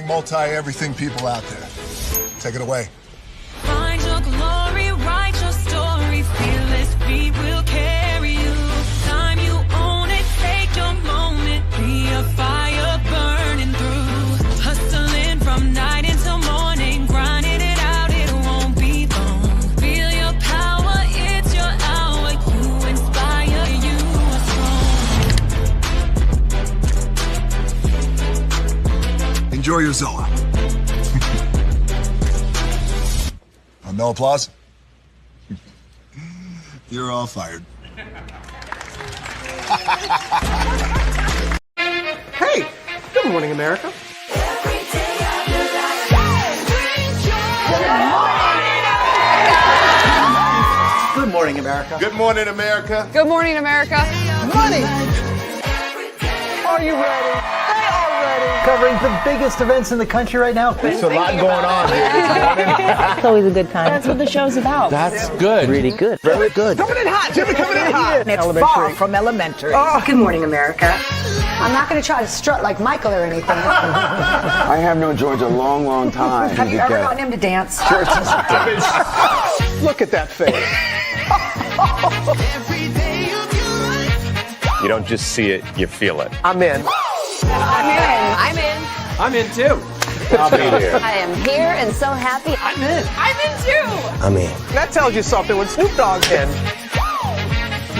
multi-everything people out there. Take it away. Find your glory, write your story, fearless feet will carry you. Time you own it, take your moment, be a fire burning through. Hustling from night until morning, grinding it out, it won't be long. Feel your power, it's your hour, you inspire, you are strong. Enjoy your Zoa. No applause? You're all fired. Hey, good morning, America. Good morning, America. Good morning, America. Good morning, America. Money. Are you ready? They are ready. Covering the biggest events in the country right now. There's a lot going on here this morning. It's always a good time. That's what the show's about. That's good. Really good. Very good. Coming in hot. Jimmy coming in hot. It's far from elementary. Oh. Good morning, America. I'm not going to try to strut like Michael or anything. I have known George a long, long time. Have you ever gotten him to dance? Look at that face. You don't just see it, you feel it. I'm in. I'm in. I'm in too. I'll be there. I am here and so happy. I'm in. I'm in too. I'm in. That tells you something when Snoop Dogg's in.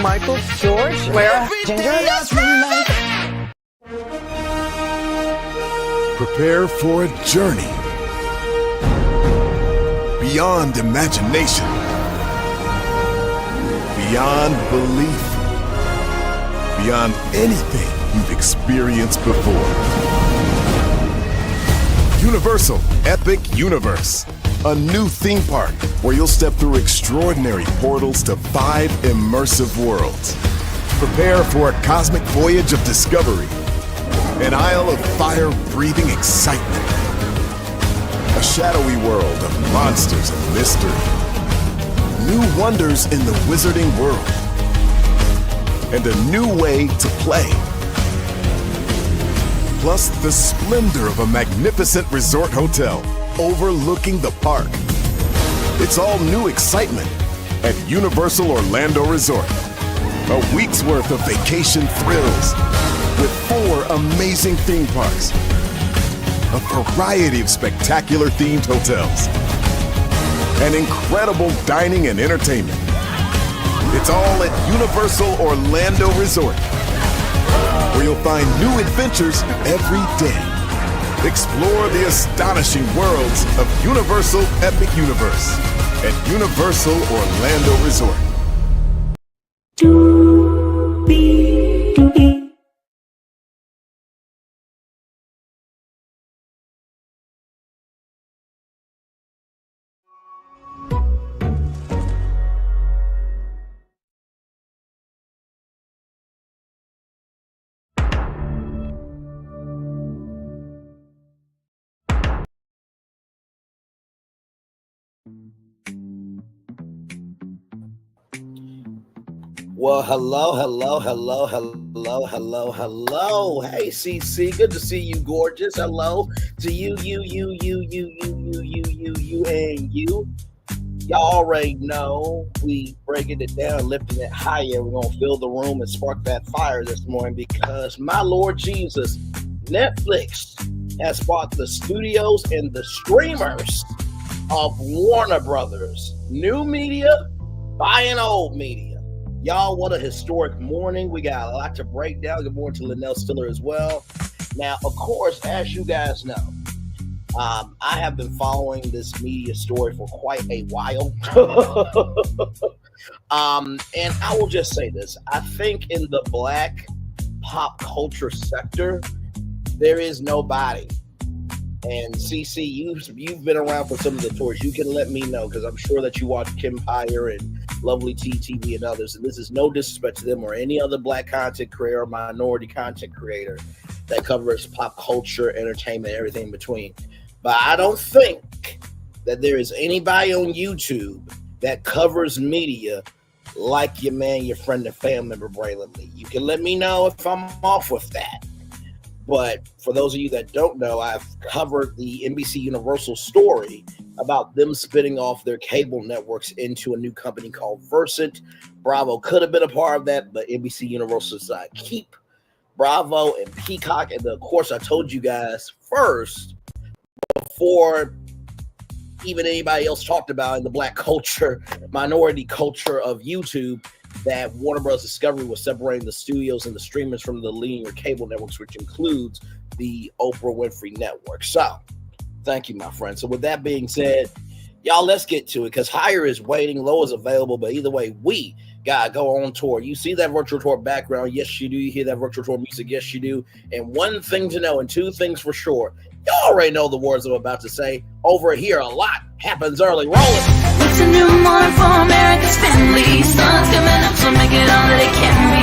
Michael, George, where? Ginger. Prepare for a journey beyond imagination, beyond belief, beyond anything you've experienced before. Universal Epic Universe, a new theme park where you'll step through extraordinary portals to 5 immersive worlds. Prepare for a cosmic voyage of discovery, an isle of fire-breathing excitement, a shadowy world of monsters and mystery, new wonders in the wizarding world, and a new way to play. Plus the splendor of a magnificent resort hotel overlooking the park. It's all new excitement at Universal Orlando Resort. A week's worth of vacation thrills with 4 amazing theme parks, a variety of spectacular themed hotels, and incredible dining and entertainment. It's all at Universal Orlando Resort, where you'll find new adventures every day. Explore the astonishing worlds of Universal Epic Universe at Universal Orlando Resort. Well, hello. Hey, CC, good to see you, gorgeous. Hello to you, and you. Y'all already know we breaking it down, lifting it higher. We're going to fill the room and spark that fire this morning because, my Lord Jesus, Netflix has bought the studios and the streamers of Warner Brothers. New media, buying old media. Y'all, what a historic morning. We got a lot to break down. Good morning to Linnell Stiller as well. Now, of course, as you guys know, I have been following this media story for quite a while. And I will just say this. I think in the Black pop culture sector, there is nobody. And CC, you've been around for some of the tours. You can let me know because I'm sure that you watch Kempire and Lovely TTV and others. And this is no disrespect to them or any other Black content creator or minority content creator that covers pop culture, entertainment, everything in between. But I don't think that there is anybody on YouTube that covers media like your man, your friend, and family member, Braylon Lee. You can let me know if I'm off with that. But for those of you that don't know, I've covered the NBC Universal story about them spinning off their cable networks into a new company called Versant. Bravo could have been a part of that, but NBC Universal decided to keep Bravo and Peacock. And then, of course, I told you guys first, before even anybody else talked about in the black culture, minority culture of YouTube, that Warner Bros. Discovery was separating the studios and the streamers from the linear cable networks, which includes the Oprah Winfrey Network. So, thank you, my friend. So, with that being said, y'all, let's get to it, because Higher is waiting, Low is available, but either way, we gotta go on tour. You see that virtual tour background? Yes, you do. You hear that virtual tour music? Yes, you do. And one thing to know, and two things for sure, y'all already know the words I'm about to say. Over here, a lot happens early. Roll it. It's a new morning for America's family. Sun's coming up, so make it all that it can be.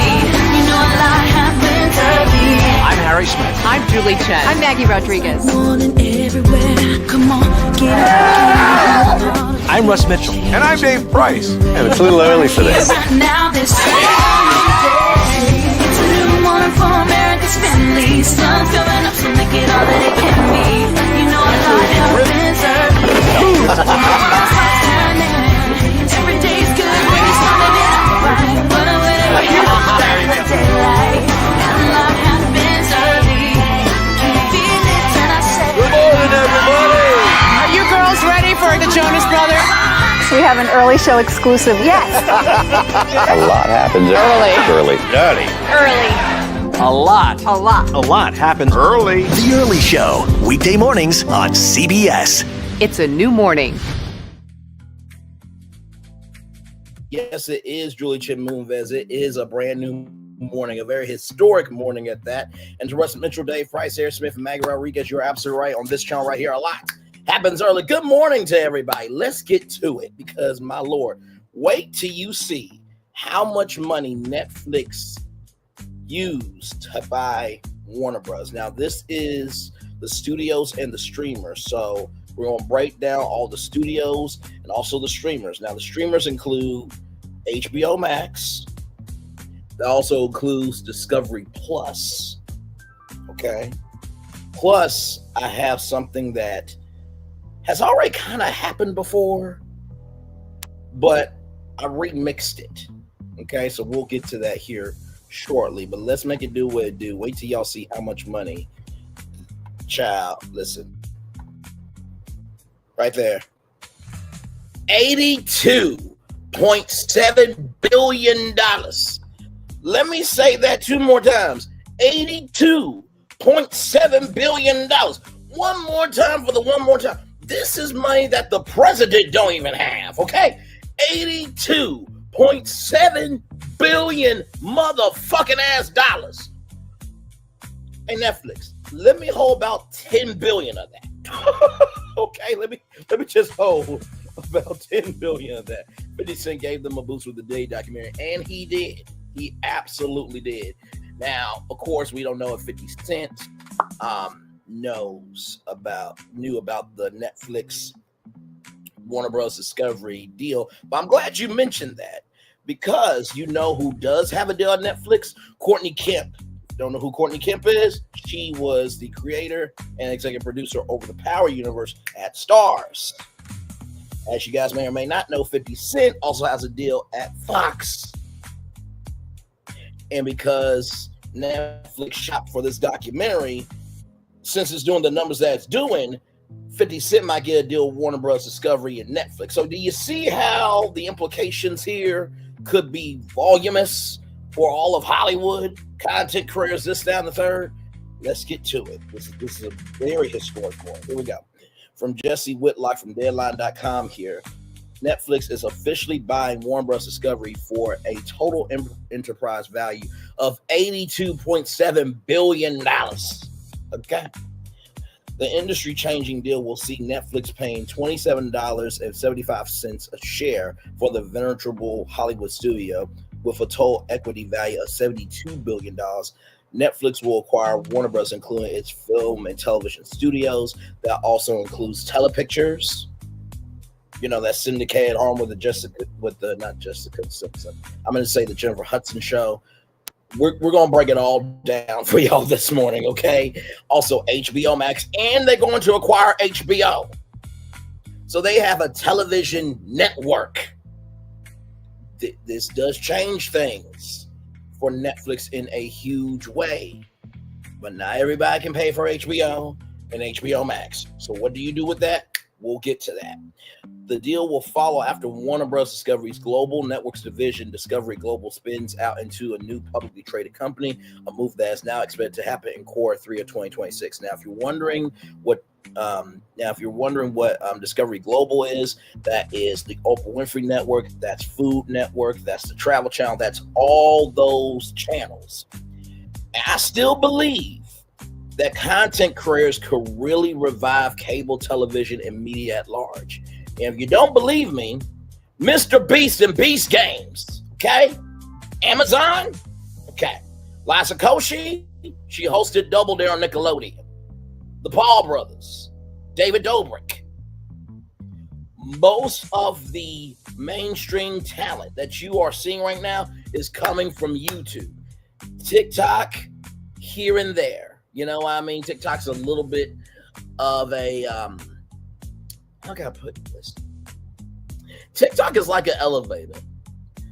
You know a lot happens early. I'm Harry Smith. I'm Julie Chen. I'm Maggie Rodriguez. Morning everywhere. Come on, get up. I'm Russ Mitchell. And I'm Dave Price. And it's a little early for this. Right now, this it's a new morning for America's family. Sun's coming up, so make it all that it can be. You know a lot happens early. Every day's good when you're starting it out right. But whenever you're starting the daylight, and a lot happens early. Can you feel it when I say? Good morning, everybody. Are you girls ready for the Jonas Brothers? We have an early show exclusive. Yes. A lot happens early. Early. A lot. A lot. A lot happens Early. The Early Show, weekday mornings on CBS. It's a new morning. Yes, it is Julie Chen Moonves. It is a brand new morning, a very historic morning at that. And to Russ Mitchell, Dave Price, Harry Smith, and Maggie Rodriguez, you're absolutely right. On this channel right here, a lot happens early. Good morning to everybody. Let's get to it, because, my Lord, wait till you see how much money Netflix used to buy Warner Bros. Now, this is the studios and the streamers. So we're going to break down all the studios and also the streamers. Now, the streamers include HBO Max. That also includes Discovery Plus. Okay. Plus, I have something that has already kind of happened before, but I remixed it. Okay, so we'll get to that here shortly, but let's make it do what it do. Wait till y'all see how much money. Child, listen. Right there. $82.7 billion. Let me say that two more times. $82.7 billion. One more time for the one more time. This is money that the president don't even have, okay? $82.7 billion motherfucking ass dollars. Hey, Netflix, let me hold about 10 billion of that. Okay, let me just hold about 10 billion of that. 50 Cent gave them a boost with the Day documentary, and he did. He absolutely did. Now, of course, we don't know if 50 Cent knew about the Netflix Warner Bros. Discovery deal, but I'm glad you mentioned that, because you know who does have a deal on Netflix? Courtney Kemp. Don't know who Courtney Kemp is? She was the creator and executive producer over the Power universe at Starz. As you guys may or may not know, 50 Cent also has a deal at Fox. And because Netflix shopped for this documentary, since it's doing the numbers that it's doing, 50 Cent might get a deal with Warner Bros. Discovery and Netflix. So do you see how the implications here could be voluminous for all of Hollywood, content creators, this, that, and the third? Let's get to it. This is a very historic one. Here we go. From Jesse Whitlock from Deadline.com here. Netflix is officially buying Warner Bros. Discovery for a total enterprise value of $82.7 billion. Okay. The industry-changing deal will see Netflix paying $27.75 a share for the venerable Hollywood studio, with a total equity value of $72 billion. Netflix will acquire Warner Bros., including its film and television studios. That also includes Telepictures. You know, that syndicated arm with not Jessica Simpson. I'm going to say the Jennifer Hudson show. we're going to break it all down for y'all this morning, okay? Also, HBO Max, and they're going to acquire HBO. So they have a television network. This does change things for Netflix in a huge way. But not everybody can pay for HBO and HBO Max. So what do you do with that? We'll get to that. The deal will follow after Warner Bros. Discovery's Global Networks division, Discovery Global, spins out into a new publicly traded company, a move that is now expected to happen in Q3 of 2026. Now, if you're wondering what Discovery Global is, that is the Oprah Winfrey Network, that's Food Network, that's the Travel Channel, that's all those channels. And I still believe that content creators could really revive cable television and media at large. And if you don't believe me, Mr. Beast and Beast Games, okay? Amazon, okay. Liza Koshy, she hosted Double Dare on Nickelodeon. The Paul Brothers, David Dobrik. Most of the mainstream talent that you are seeing right now is coming from YouTube. TikTok, here and there. You know what I mean? TikTok's a little bit of a, how can I put this? TikTok is like an elevator.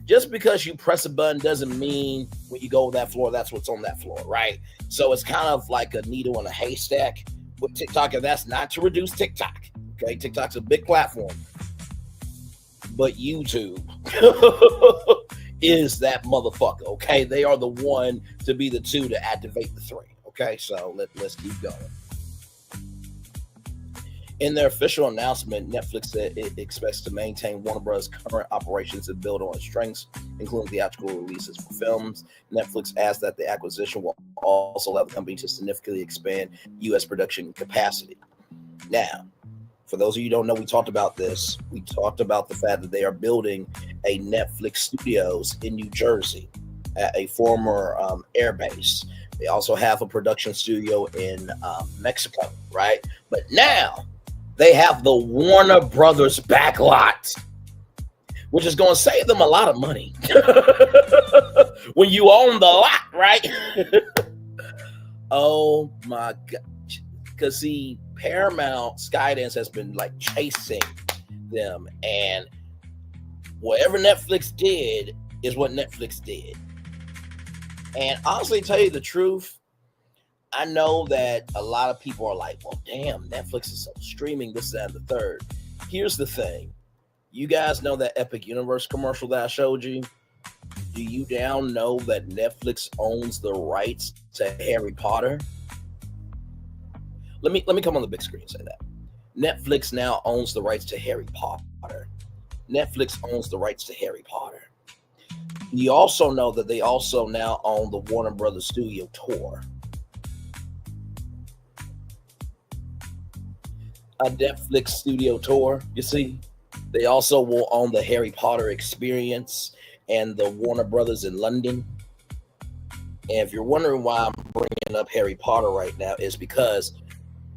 Just because you press a button doesn't mean when you go to that floor, that's what's on that floor, right? So it's kind of like a needle in a haystack with TikTok, and that's not to reduce TikTok, okay? TikTok's a big platform. But YouTube is that motherfucker, okay? They are the one to be the two to activate the three. Okay, so let's keep going. In their official announcement, Netflix said it expects to maintain Warner Bros. Current operations and build on its strengths, including theatrical releases for films. Netflix adds that the acquisition will also allow the company to significantly expand U.S. production capacity. Now, for those of you who don't know, we talked about this. We talked about the fact that they are building a Netflix studios in New Jersey at a former air base. They also have a production studio in Mexico, right? But now they have the Warner Brothers backlot, which is going to save them a lot of money when you own the lot, right? Oh my God. Because see, Paramount, Skydance has been like chasing them, and whatever Netflix did is what Netflix did. And honestly, tell you the truth, I know that a lot of people are like, well, damn, Netflix is streaming this, that, and the third. Here's the thing. You guys know that Epic Universe commercial that I showed you? Do you now know that Netflix owns the rights to Harry Potter? Let me come on the big screen and say that. Netflix now owns the rights to Harry Potter. Netflix owns the rights to Harry Potter. You also know that they also now own the Warner Brothers Studio Tour. A Netflix Studio Tour, you see? They also will own the Harry Potter Experience and the Warner Brothers in London. And if you're wondering why I'm bringing up Harry Potter right now, is because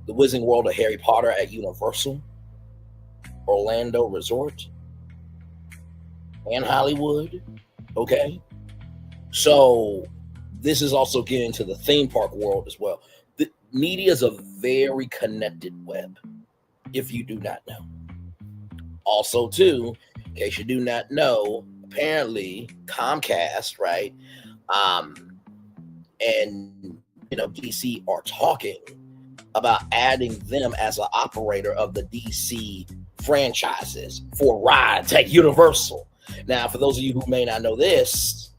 the Wizarding World of Harry Potter at Universal, Orlando Resort, and Hollywood. Okay, so this is also getting to the theme park world as well. The media is a very connected web, if you do not know. Also, too, in case you do not know, apparently Comcast, right, and DC are talking about adding them as an operator of the DC franchises for rides at Universal. Now, for those of you who may not know this,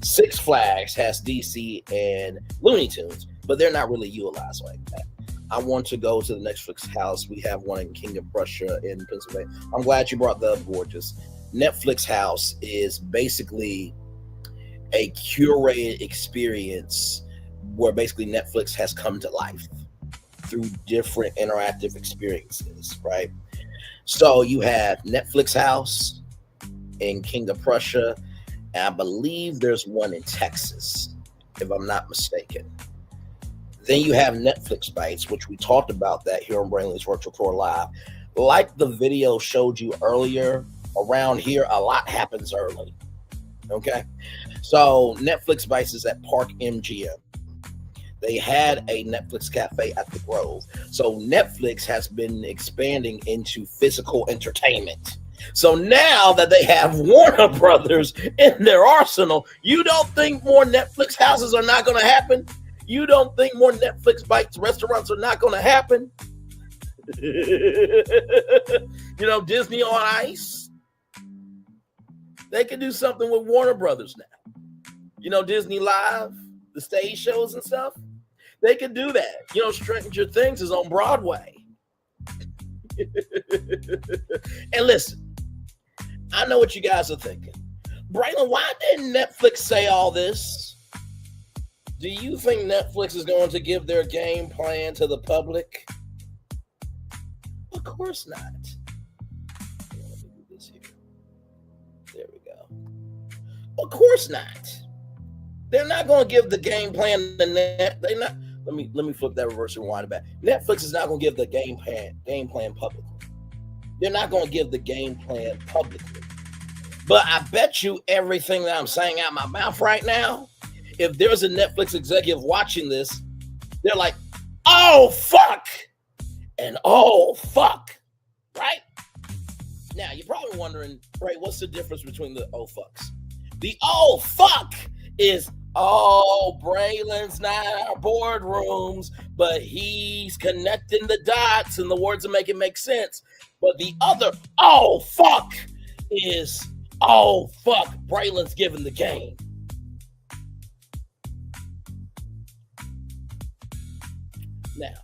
Six Flags has DC and Looney Tunes, but they're not really utilized like that. I want to go to the Netflix house. We have one in King of Prussia in Pennsylvania. I'm glad you brought that up, Gorgeous. Netflix house is basically a curated experience where basically Netflix has come to life through different interactive experiences, right? So you have Netflix house in King of Prussia, and I believe there's one in Texas, if I'm not mistaken. Then you have Netflix Bites, which we talked about that here on Brainley's Virtual Tour Live. Like the video showed you earlier, around here, a lot happens early. Okay. So Netflix Vices at Park MGM. They had a Netflix cafe at the Grove. So Netflix has been expanding into physical entertainment. So now that they have Warner Brothers in their arsenal, you don't think more Netflix houses are not going to happen? You don't think more Netflix Bites restaurants are not going to happen? Disney on Ice. They can do something with Warner Brothers now. Disney Live, the stage shows and stuff. They can do that. Stranger Things is on Broadway. And listen, I know what you guys are thinking. Braylon, why didn't Netflix say all this? Do you think Netflix is going to give their game plan to the public? Of course not. Let me do this here. There we go. Of course not. They're not going to give the game plan to Net. They're not. Let me flip that reverse and rewind it back. Netflix is not going to give the game plan publicly. They're not going to give the game plan publicly. But I bet you everything that I'm saying out my mouth right now, if there's a Netflix executive watching this, they're like, oh, fuck. And oh, fuck. Right? Now, you're probably wondering, right, what's the difference between the oh, fucks? The oh, fuck is, oh, Braylon's not in our boardrooms, but he's connecting the dots and the words will make it make sense. But the other, oh, fuck, is, oh, fuck, Braylon's giving the game. Now,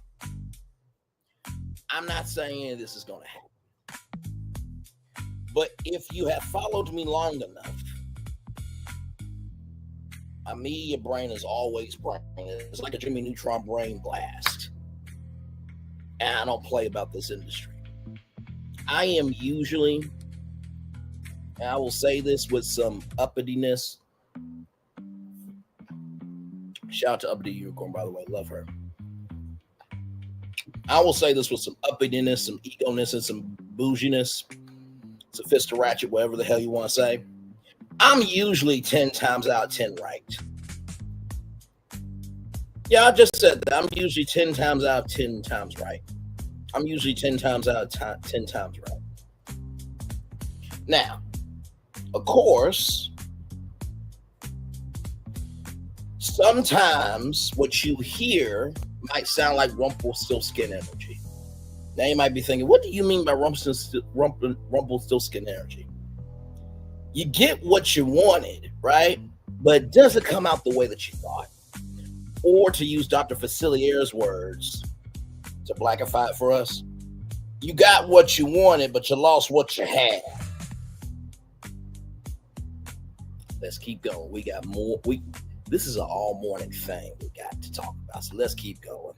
I'm not saying this is going to happen. But if you have followed me long enough, my media brain is always brain. It's like a Jimmy Neutron brain blast. And I don't play about this industry. I am usually, and I will say this with some uppityness. Shout out to Uppity Unicorn, by the way. Love her. I will say this with some uppityness, some ego-ness, and some bouginess. Sophisticated ratchet, whatever the hell you want to say. I'm usually 10 times out of 10 right. Yeah, I just said that. I'm usually 10 times out of 10 times right. I'm usually 10 times out of 10 times right. Now, of course, sometimes what you hear might sound like Rumpelstiltskin energy. Now you might be thinking, what do you mean by Rumpelstiltskin energy? You get what you wanted, right? But it doesn't come out the way that you thought. Or to use Dr. Facilier's words, to blackify it for us, you got what you wanted, but you lost what you had. Let's keep going. We got more. This is an all morning thing we got to talk about. So let's keep going.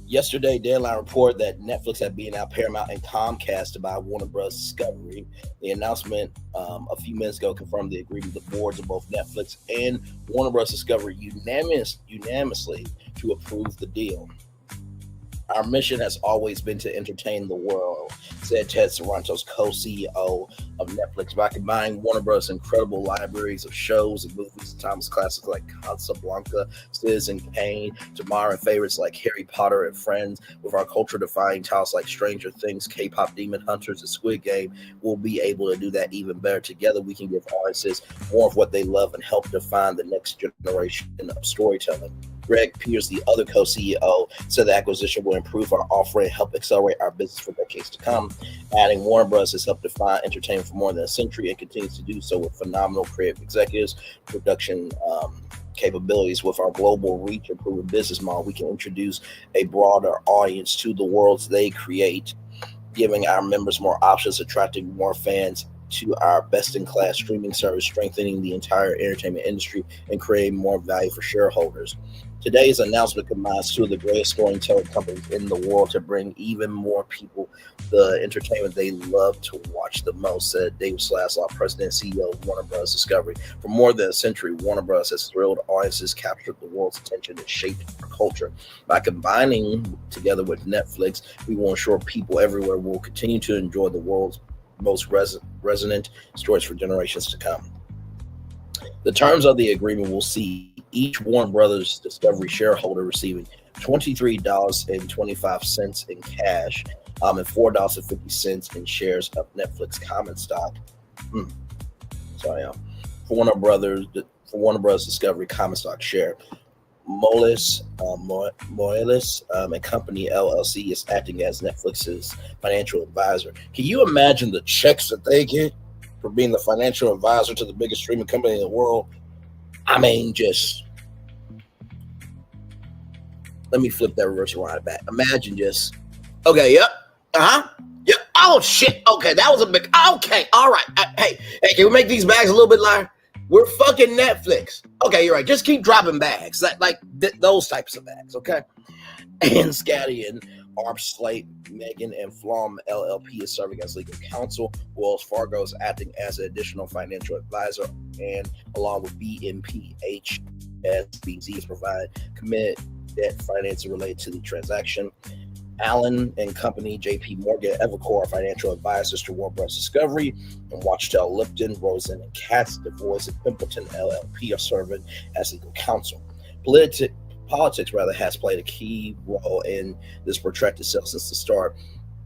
Yesterday, Deadline reported that Netflix had been out Paramount and Comcast to buy Warner Bros. Discovery. The announcement a few minutes ago confirmed the agreement of the boards of both Netflix and Warner Bros. Discovery unanimously to approve the deal. Our mission has always been to entertain the world, said Ted Saranto's co-CEO of Netflix. By combining Warner Bros.' incredible libraries of shows and movies, timeless classics like Casablanca, Citizen Kane, to modern favorites like Harry Potter and Friends, with our culture-defining titles like Stranger Things, K-pop Demon Hunters, and Squid Game, we'll be able to do that even better. Together, we can give audiences more of what they love and help define the next generation of storytelling. Greg Pierce, the other co-CEO, said the acquisition will improve our offering and help accelerate our business for decades to come. Adding Warner Bros. Has helped define entertainment for more than a century and continues to do so with phenomenal creative executives, production capabilities. With our global reach and proven business model, we can introduce a broader audience to the worlds they create, giving our members more options, attracting more fans to our best-in-class streaming service, strengthening the entire entertainment industry, and creating more value for shareholders. Today's announcement combines two of the greatest storytelling companies in the world to bring even more people the entertainment they love to watch the most, said David Zaslav, President and CEO of Warner Bros. Discovery. For more than a century, Warner Bros. Has thrilled audiences, captured the world's attention, and shaped our culture. By combining together with Netflix, we will ensure people everywhere will continue to enjoy the world's most resonant stories for generations to come. The terms of the agreement will see each Warner Brothers Discovery shareholder receiving $23.25 in cash and $4.50 in shares of Netflix common stock. For Warner Brothers Discovery common stock share. Moelis and Company LLC is acting as Netflix's financial advisor. Can you imagine the checks that they get for being the financial advisor to the biggest streaming company in the world? I mean, just let me flip that reverse around back. Imagine just, okay, yep, yep. Oh shit, okay, that was a big. Okay, all right. Hey, can we make these bags a little bit lighter? We're fucking Netflix. Okay, you're right. Just keep dropping bags, those types of bags, okay? And Scatty and Arp Slate, Megan, and Flom LLP is serving as legal counsel. Wells Fargo is acting as an additional financial advisor, and along with BNP, HSBC is providing committed debt financing related to the transaction. Allen and Company, JP Morgan, Evercore are financial advisors to Warner Bros. Discovery, and Watchdale Lipton, Rosen and Katz, DeVois and Pimpleton LLP are serving as legal counsel. Politics has played a key role in this protracted sale since the start,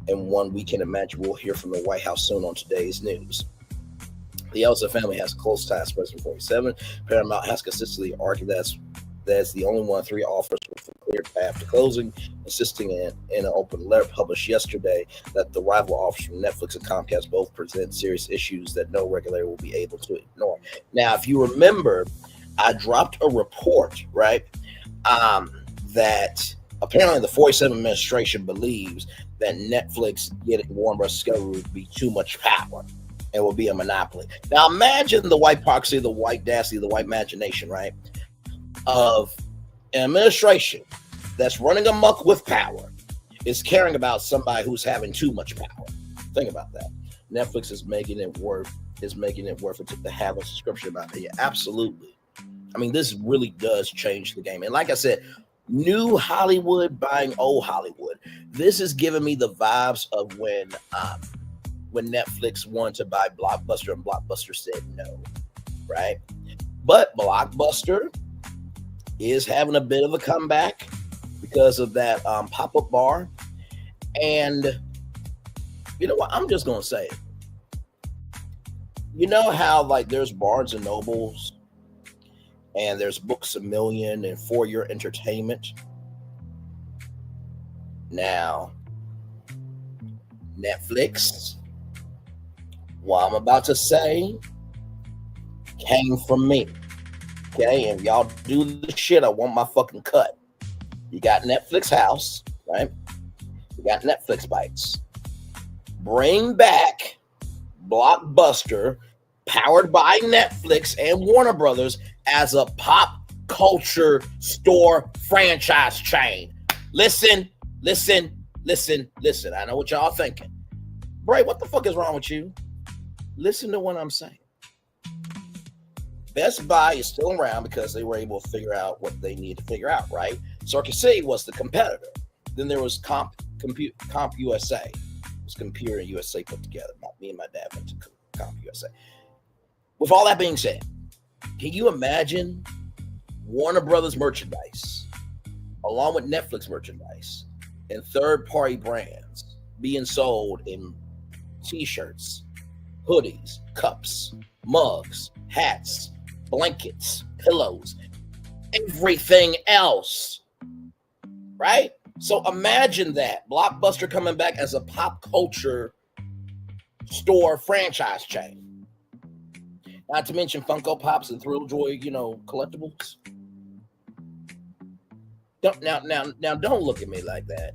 and one we can imagine we'll hear from the White House soon on today's news. The Elsa family has close ties to President 47. Paramount has consistently argued that's the only one of three offers with a clear path to closing, insisting in an open letter published yesterday that the rival offers from Netflix and Comcast both present serious issues that no regulator will be able to ignore. Now, if you remember, I dropped a report, right, that apparently the 47 administration believes that Netflix getting Warner Bros. Discovery would be too much power and will be a monopoly. Now, imagine the white hypocrisy, the white audacity, the white imagination, right, of an administration that's running amok with power is caring about somebody who's having too much power. Think about that. Netflix is making it worth it to have a subscription about it. Absolutely. I mean, this really does change the game. And like I said, new Hollywood buying old Hollywood. This is giving me the vibes of when Netflix wanted to buy Blockbuster and Blockbuster said no, right? But Blockbuster is having a bit of a comeback because of that pop-up bar. And you know what? I'm just going to say it. You know how there's Barnes and Nobles and there's Books A Million and For Your Entertainment? Now, Netflix, what I'm about to say came from me. Okay, and y'all do the shit, I want my fucking cut. You got Netflix House, right? You got Netflix Bites. Bring back Blockbuster, powered by Netflix and Warner Brothers, as a pop culture store franchise chain. Listen. I know what y'all thinking. Bray, what the fuck is wrong with you? Listen to what I'm saying. Best Buy is still around because they were able to figure out what they need to figure out, right? Circuit City was the competitor. Then there was Comp USA. It was Computer USA put together. Me and my dad went to Comp USA. With all that being said, can you imagine Warner Brothers merchandise, along with Netflix merchandise, and third-party brands being sold in t-shirts, hoodies, cups, mugs, hats, blankets, pillows, everything else, right? So imagine that. Blockbuster coming back as a pop culture store franchise chain. Not to mention Funko Pops and Thrill Joy, collectibles. Don't look at me like that.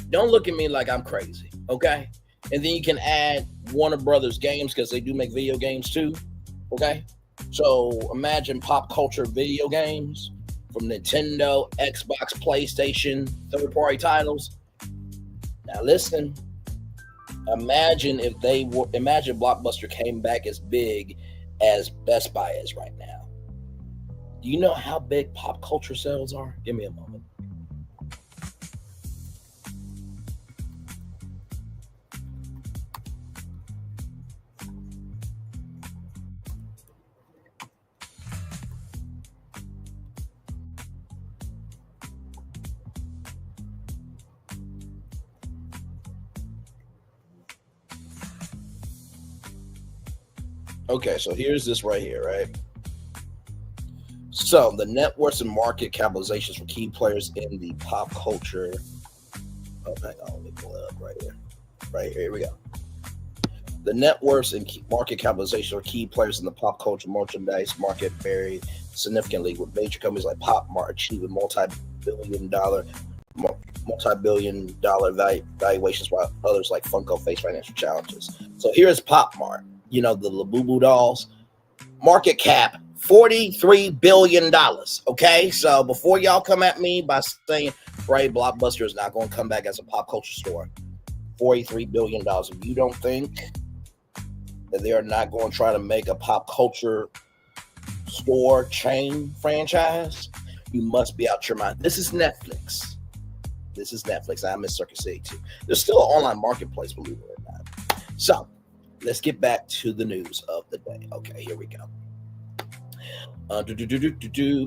Don't look at me like I'm crazy, okay? And then you can add Warner Brothers games because they do make video games too, okay? So imagine pop culture video games from Nintendo, Xbox, PlayStation, third-party titles. Now listen, imagine Blockbuster came back as big as Best Buy is right now. Do you know how big pop culture sales are? Give me a moment. Okay, so here's this right here, right? So the net worths and market capitalizations for key players in the pop culture. Oh, hang on, let me pull it up right here. Right here we go. The net worths and market capitalization for key players in the pop culture merchandise market vary significantly, with major companies like Pop Mart achieving multi-billion dollar valuations, while others like Funko face financial challenges. So here's Pop Mart, the Labubu dolls, market cap $43 billion. Okay, so before y'all come at me by saying Blockbuster is not going to come back as a pop culture store, $43 billion. If you don't think that they are not going to try to make a pop culture store chain franchise, you must be out your mind. This is Netflix. I'm in Circuit City too. There's still an online marketplace, believe it or not. So let's get back to the news of the day. Okay, here we go.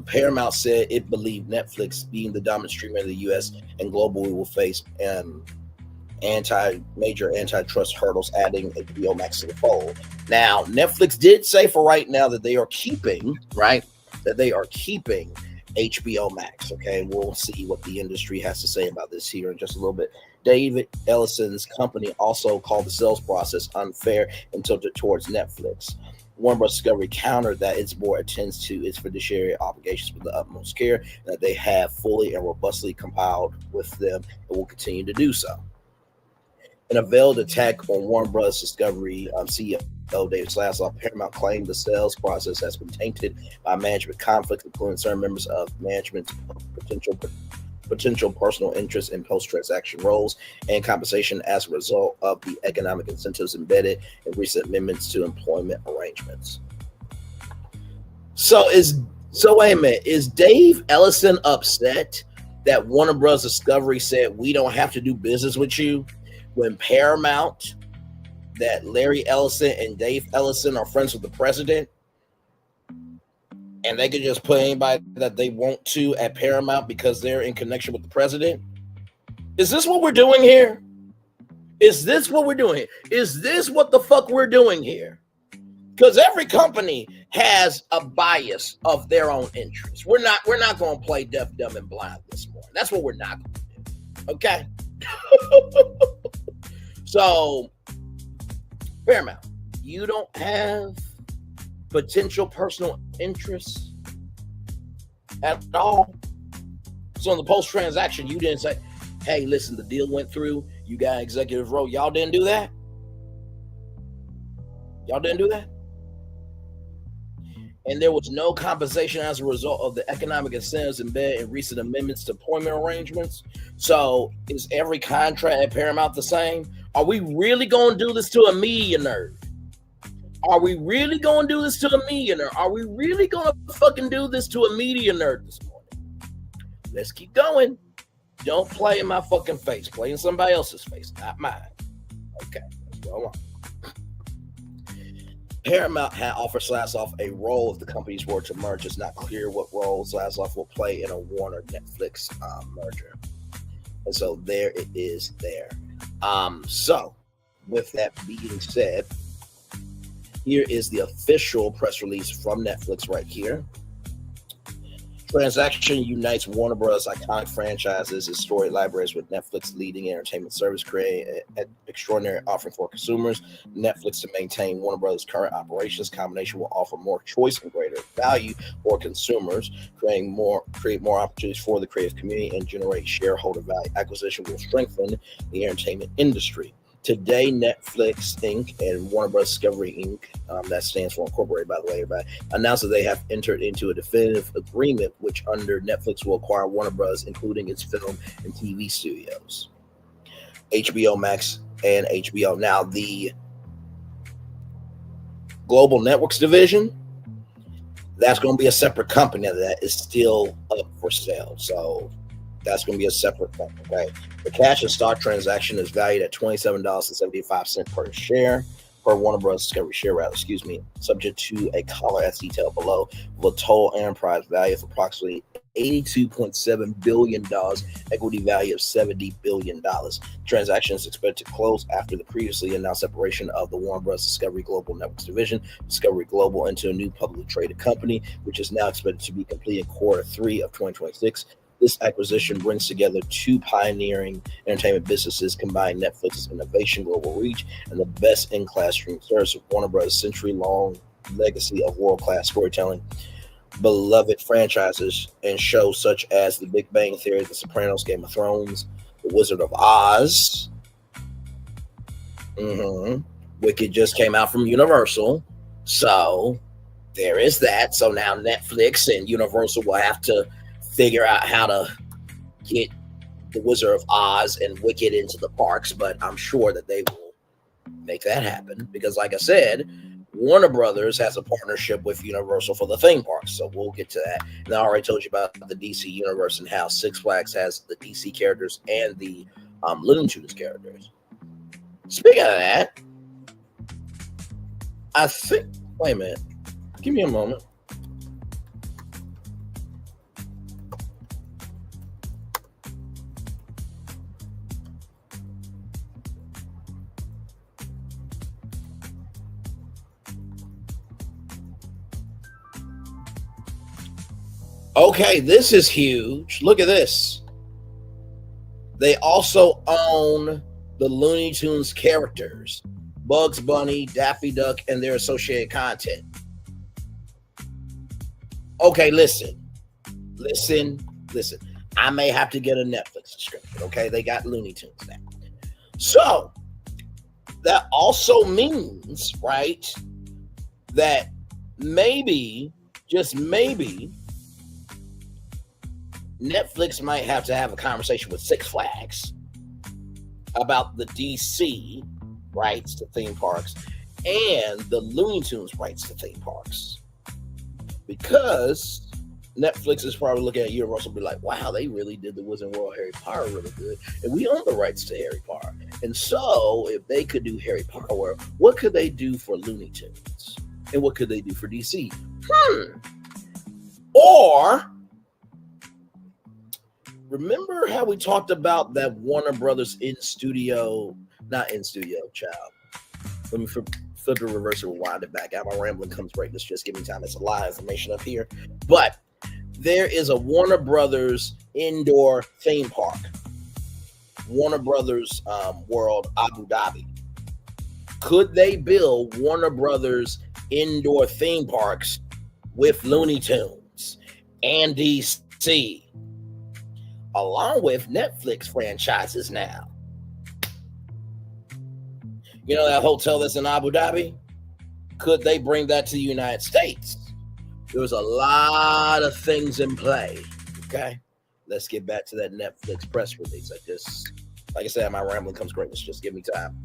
Paramount said it believed Netflix, being the dominant streamer in the U.S. and globally, will face major antitrust hurdles, adding HBO Max to the fold. Now, Netflix did say for right now that they are keeping HBO Max. Okay, we'll see what the industry has to say about this here in just a little bit. David Ellison's company also called the sales process unfair and tilted towards Netflix. Warner Bros. Discovery countered that its board attends to its fiduciary obligations with the utmost care, and that they have fully and robustly compiled with them and will continue to do so. In a veiled attack on Warner Bros. Discovery CEO David Zaslav, Paramount claimed the sales process has been tainted by management conflicts, including certain members of management's potential personal interests in post-transaction roles and compensation as a result of the economic incentives embedded in recent amendments to employment arrangements. So wait a minute, is Dave Ellison upset that Warner Bros. Discovery said we don't have to do business with you, when Paramount, that Larry Ellison and Dave Ellison are friends with the president, and they could just put anybody that they want to at Paramount because they're in connection with the president? Is this what we're doing here? Is this what the fuck we're doing here? Because every company has a bias of their own interests. We're not going to play deaf, dumb, and blind this morning. That's what we're not going to do. Okay? So, Paramount, you don't have potential personal interests at all. So in the post-transaction, you didn't say, hey, listen, the deal went through, you got executive role. Y'all didn't do that? And there was no compensation as a result of the economic incentives embedded in recent amendments to employment arrangements. So is every contract at Paramount the same? Are we really going to do this to a media nerd? Are we really going to do this to a media nerd? Are we really going to fucking do this to a media nerd this morning? Let's keep going. Don't play in my fucking face. Play in somebody else's face, not mine. Okay, let's go on. Paramount had offered Zaslav a role if the companies were to merge. It's not clear what role Zaslav will play in a Warner Netflix merger. And so there it is there. So with that being said, here is the official press release from Netflix right here. Transaction unites Warner Bros. Iconic franchises and story libraries with Netflix leading entertainment service, creating an extraordinary offering for consumers. Netflix to maintain Warner Bros. Current operations combination will offer more choice and greater value for consumers, create more opportunities for the creative community, and generate shareholder value. Acquisition will strengthen the entertainment industry. Today, Netflix Inc. and Warner Bros. Discovery Inc., that stands for Incorporated, by the way, everybody, announced that they have entered into a definitive agreement which under Netflix will acquire Warner Bros., including its film and TV studios, HBO Max and HBO. Now, the Global Networks division, that's going to be a separate company that is still up for sale. So that's going to be a separate thing, okay? The cash and stock transaction is valued at $27.75 per share, per Warner Bros. Discovery share, subject to a collar as detailed below, with a total enterprise value of approximately $82.7 billion, equity value of $70 billion. Transaction is expected to close after the previously announced separation of the Warner Bros. Discovery Global Networks division, Discovery Global, into a new publicly traded company, which is now expected to be complete in Q3 of 2026. This acquisition brings together two pioneering entertainment businesses, combining Netflix's innovation, global reach, and the best-in-class streaming service of Warner Bros. Century-long legacy of world-class storytelling. Beloved franchises and shows such as The Big Bang Theory, The Sopranos, Game of Thrones, The Wizard of Oz. Wicked just came out from Universal. So there is that. So now Netflix and Universal will have to figure out how to get The Wizard of Oz and Wicked into the parks, but I'm sure that they will make that happen because, like I said, Warner Brothers has a partnership with Universal for the theme parks, so we'll get to that. And I already told you about the DC universe and how Six Flags has the DC characters and the Looney Tunes characters. Speaking of that, I think, wait a minute, give me a moment. Okay, this is huge. Look at this. They also own the Looney Tunes characters, Bugs Bunny, Daffy Duck, and their associated content. Okay, listen. I may have to get a Netflix subscription, okay? They got Looney Tunes now. So, that also means, right, that maybe, just maybe, Netflix might have to have a conversation with Six Flags about the DC rights to theme parks and the Looney Tunes rights to theme parks. Because Netflix is probably looking at Universal and be like, wow, they really did the Wizard World Harry Potter really good. And we own the rights to Harry Potter. And so if they could do Harry Potter, what could they do for Looney Tunes? And what could they do for DC? Or remember how we talked about that Warner Brothers not in studio, child. Let me flip the reverse and rewind it back out. My rambling comes right. Let's just give me time. It's a lot of information up here. But there is a Warner Brothers indoor theme park. Warner Brothers World Abu Dhabi. Could they build Warner Brothers indoor theme parks with Looney Tunes and DC, along with Netflix franchises now? You know that hotel that's in Abu Dhabi? Could they bring that to the United States? There's a lot of things in play. Okay, let's get back to that Netflix press release. Like I said, my rambling comes great. Let's just give me time.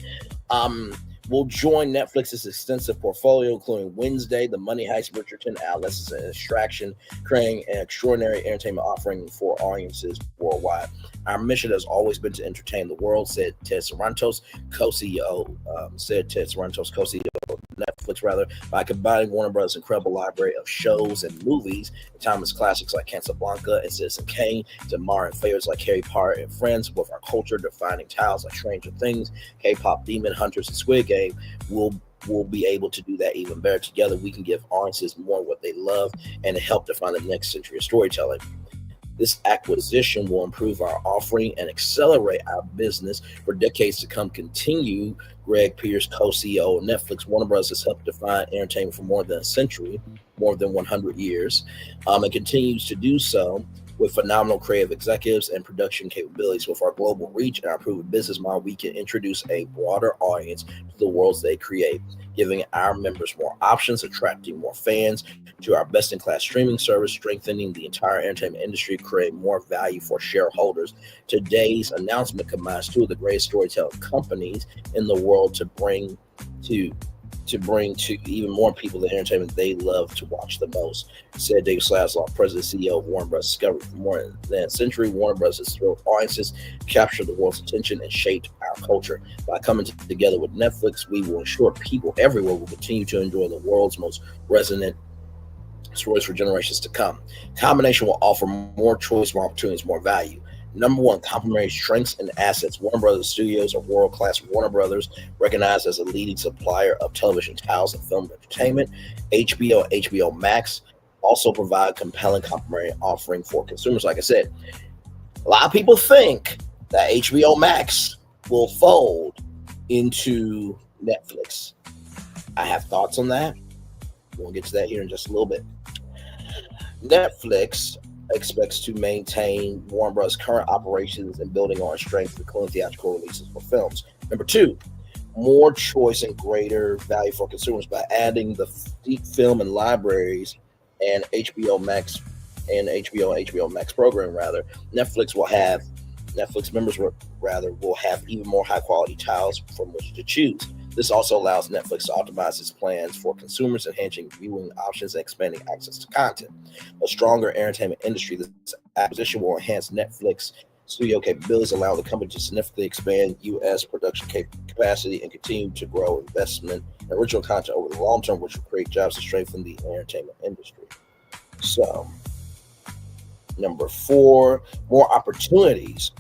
We'll join Netflix's extensive portfolio, including Wednesday, The Money Heist, Bridgerton, Adolescence and Extraction, creating an extraordinary entertainment offering for audiences worldwide. Our mission has always been to entertain the world, said Ted Sarandos, co-CEO of Netflix, by combining Warner Bros.' incredible library of shows and movies, timeless classics like Casablanca and Citizen Kane, to modern favorites like Harry Potter and Friends, with our culture-defining titles like Stranger Things, K-pop, Demon Hunters, and Squid Game. We'll be able to do that even better. Together, we can give audiences more of what they love and help define the next century of storytelling. This acquisition will improve our offering and accelerate our business for decades to come. Continue Greg Pierce, co-CEO of Netflix. Warner Bros. Has helped define entertainment for more than a century, more than 100 years, and continues to do so with phenomenal creative executives and production capabilities. With our global reach and our proven business model, we can introduce a broader audience to the worlds they create, giving our members more options, attracting more fans to our best-in-class streaming service, strengthening the entire entertainment industry, create more value for shareholders. Today's announcement combines two of the greatest storytelling companies in the world to bring to even more people the entertainment they love to watch the most, said David Zaslav, President and CEO of Warner Bros. Discovery. For more than a century, Warner Bros. Has thrilled audiences, captured the world's attention, and shaped our culture. By coming together with Netflix, we will ensure people everywhere will continue to enjoy the world's most resonant stories for generations to come. Combination will offer more choice, more opportunities, more value. Number one, complementary strengths and assets. Warner Brothers Studios are world-class. Warner Brothers, recognized as a leading supplier of television titles and film entertainment. HBO and HBO Max also provide compelling complementary offering for consumers. Like I said, a lot of people think that HBO Max will fold into Netflix. I have thoughts on that. We'll get to that here in just a little bit. Netflix expects to maintain Warner Bros. Current operations and building on strength with clean theatrical releases for films. Number two, more choice and greater value for consumers by adding the deep film and libraries and HBO Max and HBO Max program. Rather, Netflix members will have even more high quality titles from which to choose. This also allows Netflix to optimize its plans for consumers, enhancing viewing options and expanding access to content. A stronger entertainment industry. This acquisition will enhance Netflix studio capabilities, allow the company to significantly expand U.S. production capacity and continue to grow investment in original content over the long term, which will create jobs and strengthen the entertainment industry. So, number four, more opportunities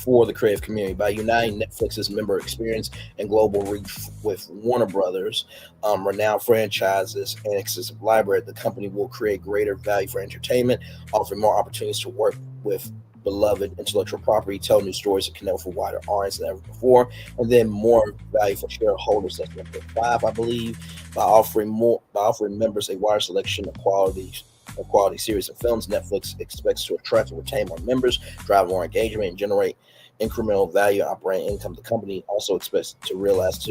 for the creative community. By uniting Netflix's member experience and global reach with Warner Brothers, renowned franchises and extensive library, the company will create greater value for entertainment, offering more opportunities to work with beloved intellectual property, tell new stories, and connect with a wider audience than ever before, and then more value for shareholders. That's number five, I believe, by offering members a wider selection of quality series of films. Netflix expects to attract and retain more members, drive more engagement, and generate incremental value and operating income. The company also expects to realize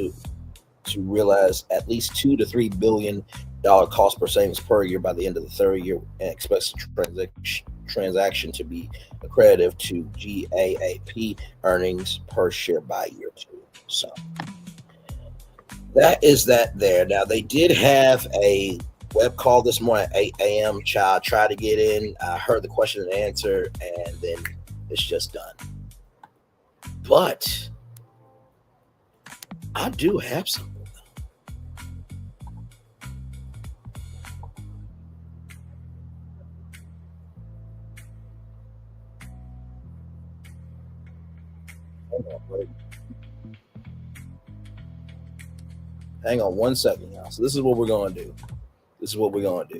at least $2 to $3 billion cost per savings per year by the end of the third year, and expects the transaction to be accretive to GAAP earnings per share by year two. So that is that there. Now, they did have a web call this morning at 8 a.m. Child tried to get in. I heard the question and answer, and then it's just done. But I do have something. Hang on one second, y'all. So this is what we're going to do.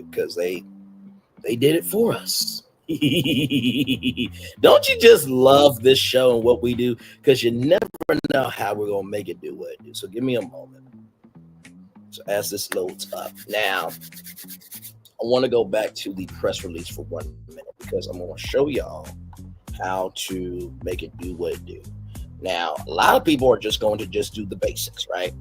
Because they did it for us. Don't you just love this show and what we do? Because you never know how we're going to make it do what it do. So give me a moment. So as this loads up. Now, I want to go back to the press release for 1 minute because I'm going to show y'all how to make it do what it do. Now, a lot of people are just going to just do the basics, right?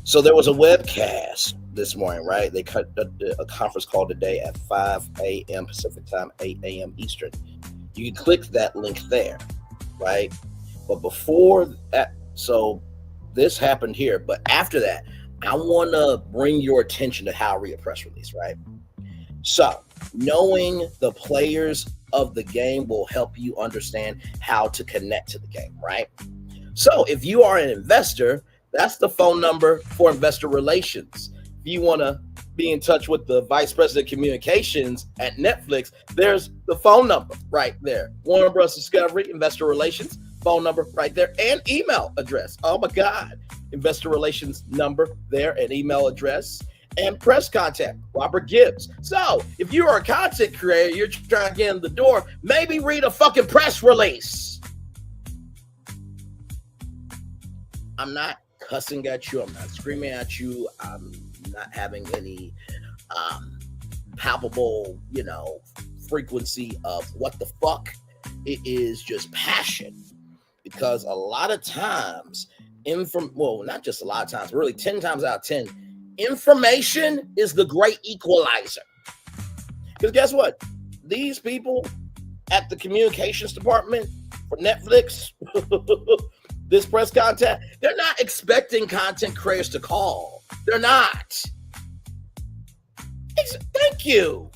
So there was a webcast this morning, right? They cut a conference call today at 5 a.m. Pacific time, 8 a.m. Eastern. You can click that link there, right? But before that, so this happened here. But after that, I want to bring your attention to how I read a press release, right? So knowing the players of the game will help you understand how to connect to the game, right? So if you are an investor, that's the phone number for investor relations. If you want to be in touch with the vice president of communications at Netflix, there's the phone number right there. Warner Bros. Discovery, investor relations, phone number right there, and email address. Oh my God. Investor relations number there and email address. And press contact, Robert Gibbs. So if you are a content creator, you're trying to get in the door, maybe read a fucking press release. I'm not cussing at you. I'm not screaming at you. I'm not having any palpable, frequency of what the fuck. It is just passion. Because a lot of times, not just a lot of times, really 10 times out of 10, information is the great equalizer. Because guess what? These people at the communications department for Netflix, this press contact, they're not expecting content creators to call. They're not. Thank you.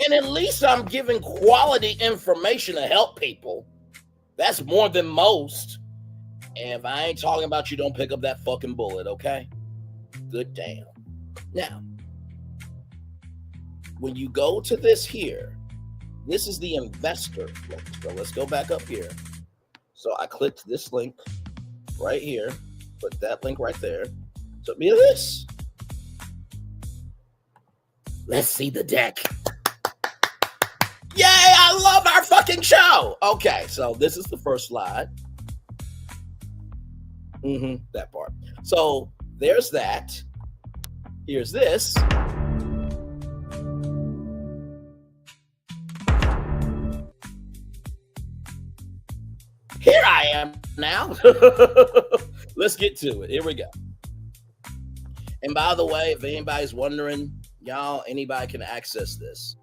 And at least I'm giving quality information to help people. That's more than most. And if I ain't talking about you, don't pick up that fucking bullet, okay? good damn. Now, when you go to this here, this is the investor link. So let's go back up here. So I clicked this link right here, put that link right there. Took me to this. Let's see the deck. Yay, I love our fucking show. Okay, so this is the first slide. That part. So there's that. Here's this. Here I am now. Let's get to it. Here we go. And by the way, if anybody's wondering, y'all, anybody can access this.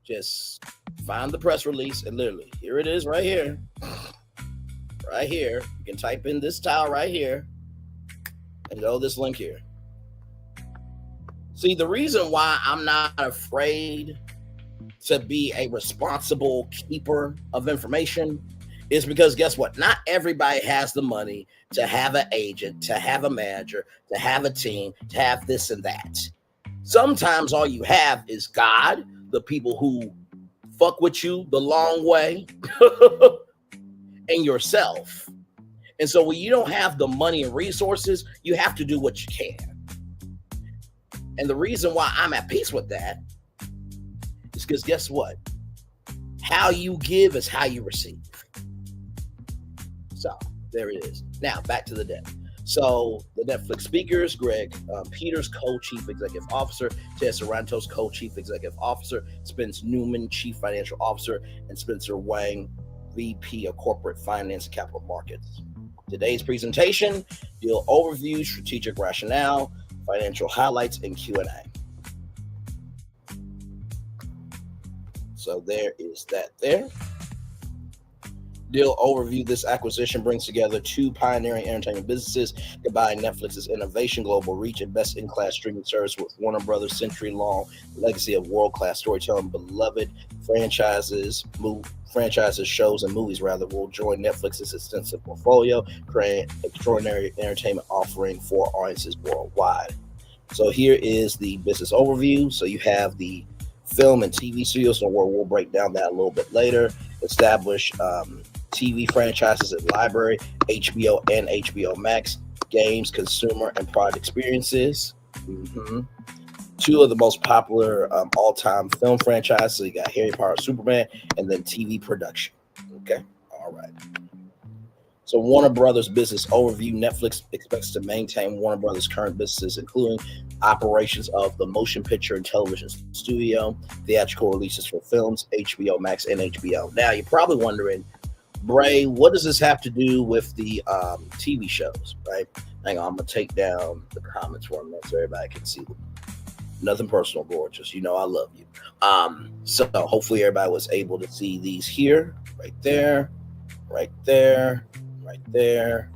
Just find the press release and literally, here it is right here. Right here. You can type in this tile right here and go this link here. See, the reason why I'm not afraid to be a responsible keeper of information is because guess what? Not everybody has the money to have an agent, to have a manager, to have a team, to have this and that. Sometimes all you have is God, the people who fuck with you the long way, and yourself. And so when you don't have the money and resources, you have to do what you can. And the reason why I'm at peace with that is because guess what? How you give is how you receive. So there it is. Now back to the deck. So the Netflix speakers, Greg Peters, co-chief executive officer, Ted Sarantos, co-chief executive officer, Spence Newman, chief financial officer, and Spencer Wang, VP of corporate finance and capital markets. Today's presentation, deal overview, strategic rationale, financial highlights, and Q&A. So there is that there. Deal overview. This acquisition brings together two pioneering entertainment businesses, combining Netflix's innovation, global reach, and best-in-class streaming service with Warner Brothers' century-long legacy of world-class storytelling. Beloved franchises, shows, and movies will join Netflix's extensive portfolio, creating extraordinary entertainment offering for audiences worldwide. So here is the business overview. So you have the film and TV studios, so we'll break down that a little bit later. Establish TV franchises and library, HBO and HBO Max, games, consumer, and product experiences. Two of the most popular all-time film franchises. So you got Harry Potter, Superman, and then TV production. Okay, all right. So Warner Brothers business overview. Netflix expects to maintain Warner Brothers' current businesses, including operations of the motion picture and television studio, theatrical releases for films, HBO Max, and HBO. Now, you're probably wondering, Bray, what does this have to do with the TV shows, right? Hang on, I'm going to take down the comments for a minute so everybody can see them. Nothing personal, gorgeous. You know I love you. So hopefully everybody was able to see these here, right there, right there, right there,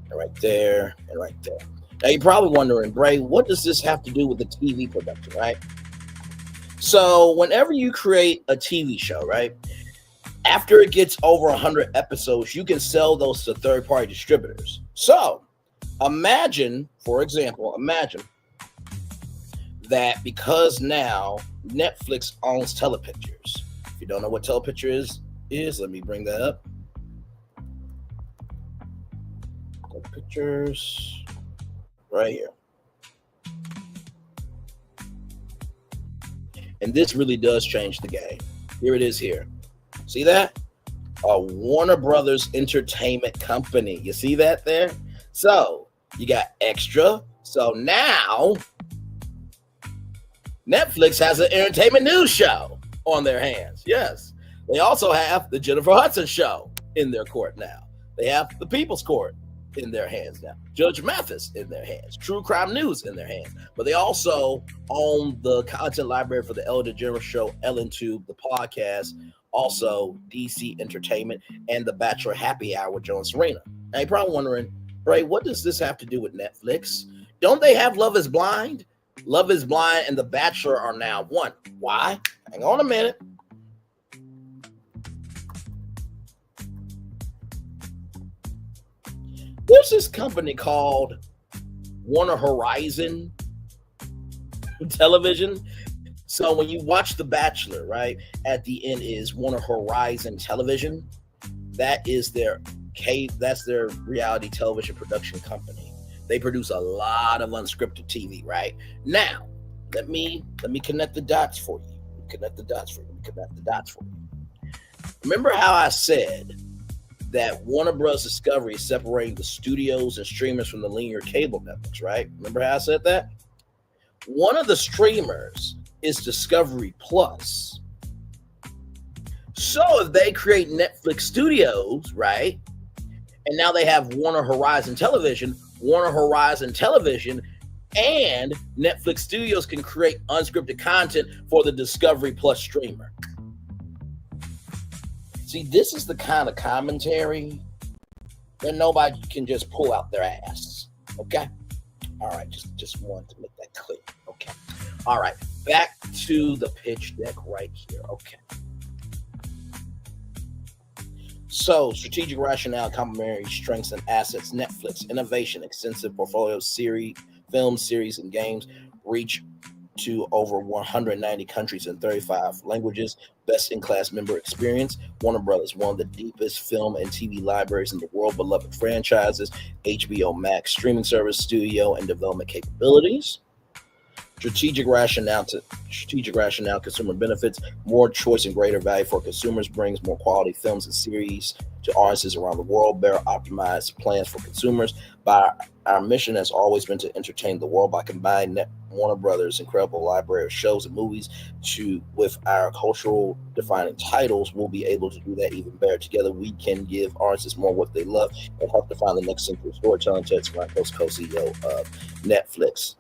and right there, and right there. Now you're probably wondering, Bray, what does this have to do with the TV production, right? So whenever you create a TV show, right, after it gets over 100 episodes, you can sell those to third-party distributors. So imagine, for example, that because now Netflix owns Telepictures. If you don't know what Telepicture is, let me bring that up. Telepictures, right here. And this really does change the game. Here it is here. See that? A Warner Brothers Entertainment Company. You see that there? So you got extra. So now Netflix has an entertainment news show on their hands. Yes. They also have the Jennifer Hudson show in their court now. They have the People's Court in their hands now. Judge Mathis in their hands. True Crime News in their hands. But they also own the content library for the Ellen DeGeneres Show, Ellen Tube, the podcast, also DC Entertainment, and The Bachelor Happy Hour with Joe and Serena. Now you're probably wondering, Ray, what does this have to do with Netflix? Don't they have Love is Blind? Love is Blind and The Bachelor are now one. Why? Hang on a minute. There's this company called Warner Horizon Television. So when you watch The Bachelor, right, at the end is Warner Horizon Television. That's their reality television production company. They produce a lot of unscripted TV, right? Now, let me connect the dots for you. Remember how I said that Warner Bros. Discovery is separating the studios and streamers from the linear cable networks, right? Remember how I said that? One of the streamers is Discovery Plus. So if they create Netflix Studios, right, and now they have Warner Horizon Television and Netflix Studios can create unscripted content for the Discovery Plus streamer. See, this is the kind of commentary that nobody can just pull out their ass. Okay? All right, just wanted to make that clear. Okay. All right, back to the pitch deck right here. Okay. So, strategic rationale, complementary strengths and assets. Netflix, innovation, extensive portfolio of film series, and games, reach to over 190 countries and 35 languages, best-in-class member experience. Warner Brothers, one of the deepest film and TV libraries in the world, beloved franchises, HBO Max streaming service, studio, and development capabilities. Strategic rationale, consumer benefits, more choice and greater value for consumers, brings more quality films and series to audiences around the world, better optimized plans for consumers. Our mission has always been to entertain the world by combining Warner Brothers' incredible library of shows and movies with our cultural defining titles. We'll be able to do that even better. Together, we can give audiences more what they love and help define the next century storytelling. Ted Sarandos, co-CEO of Netflix.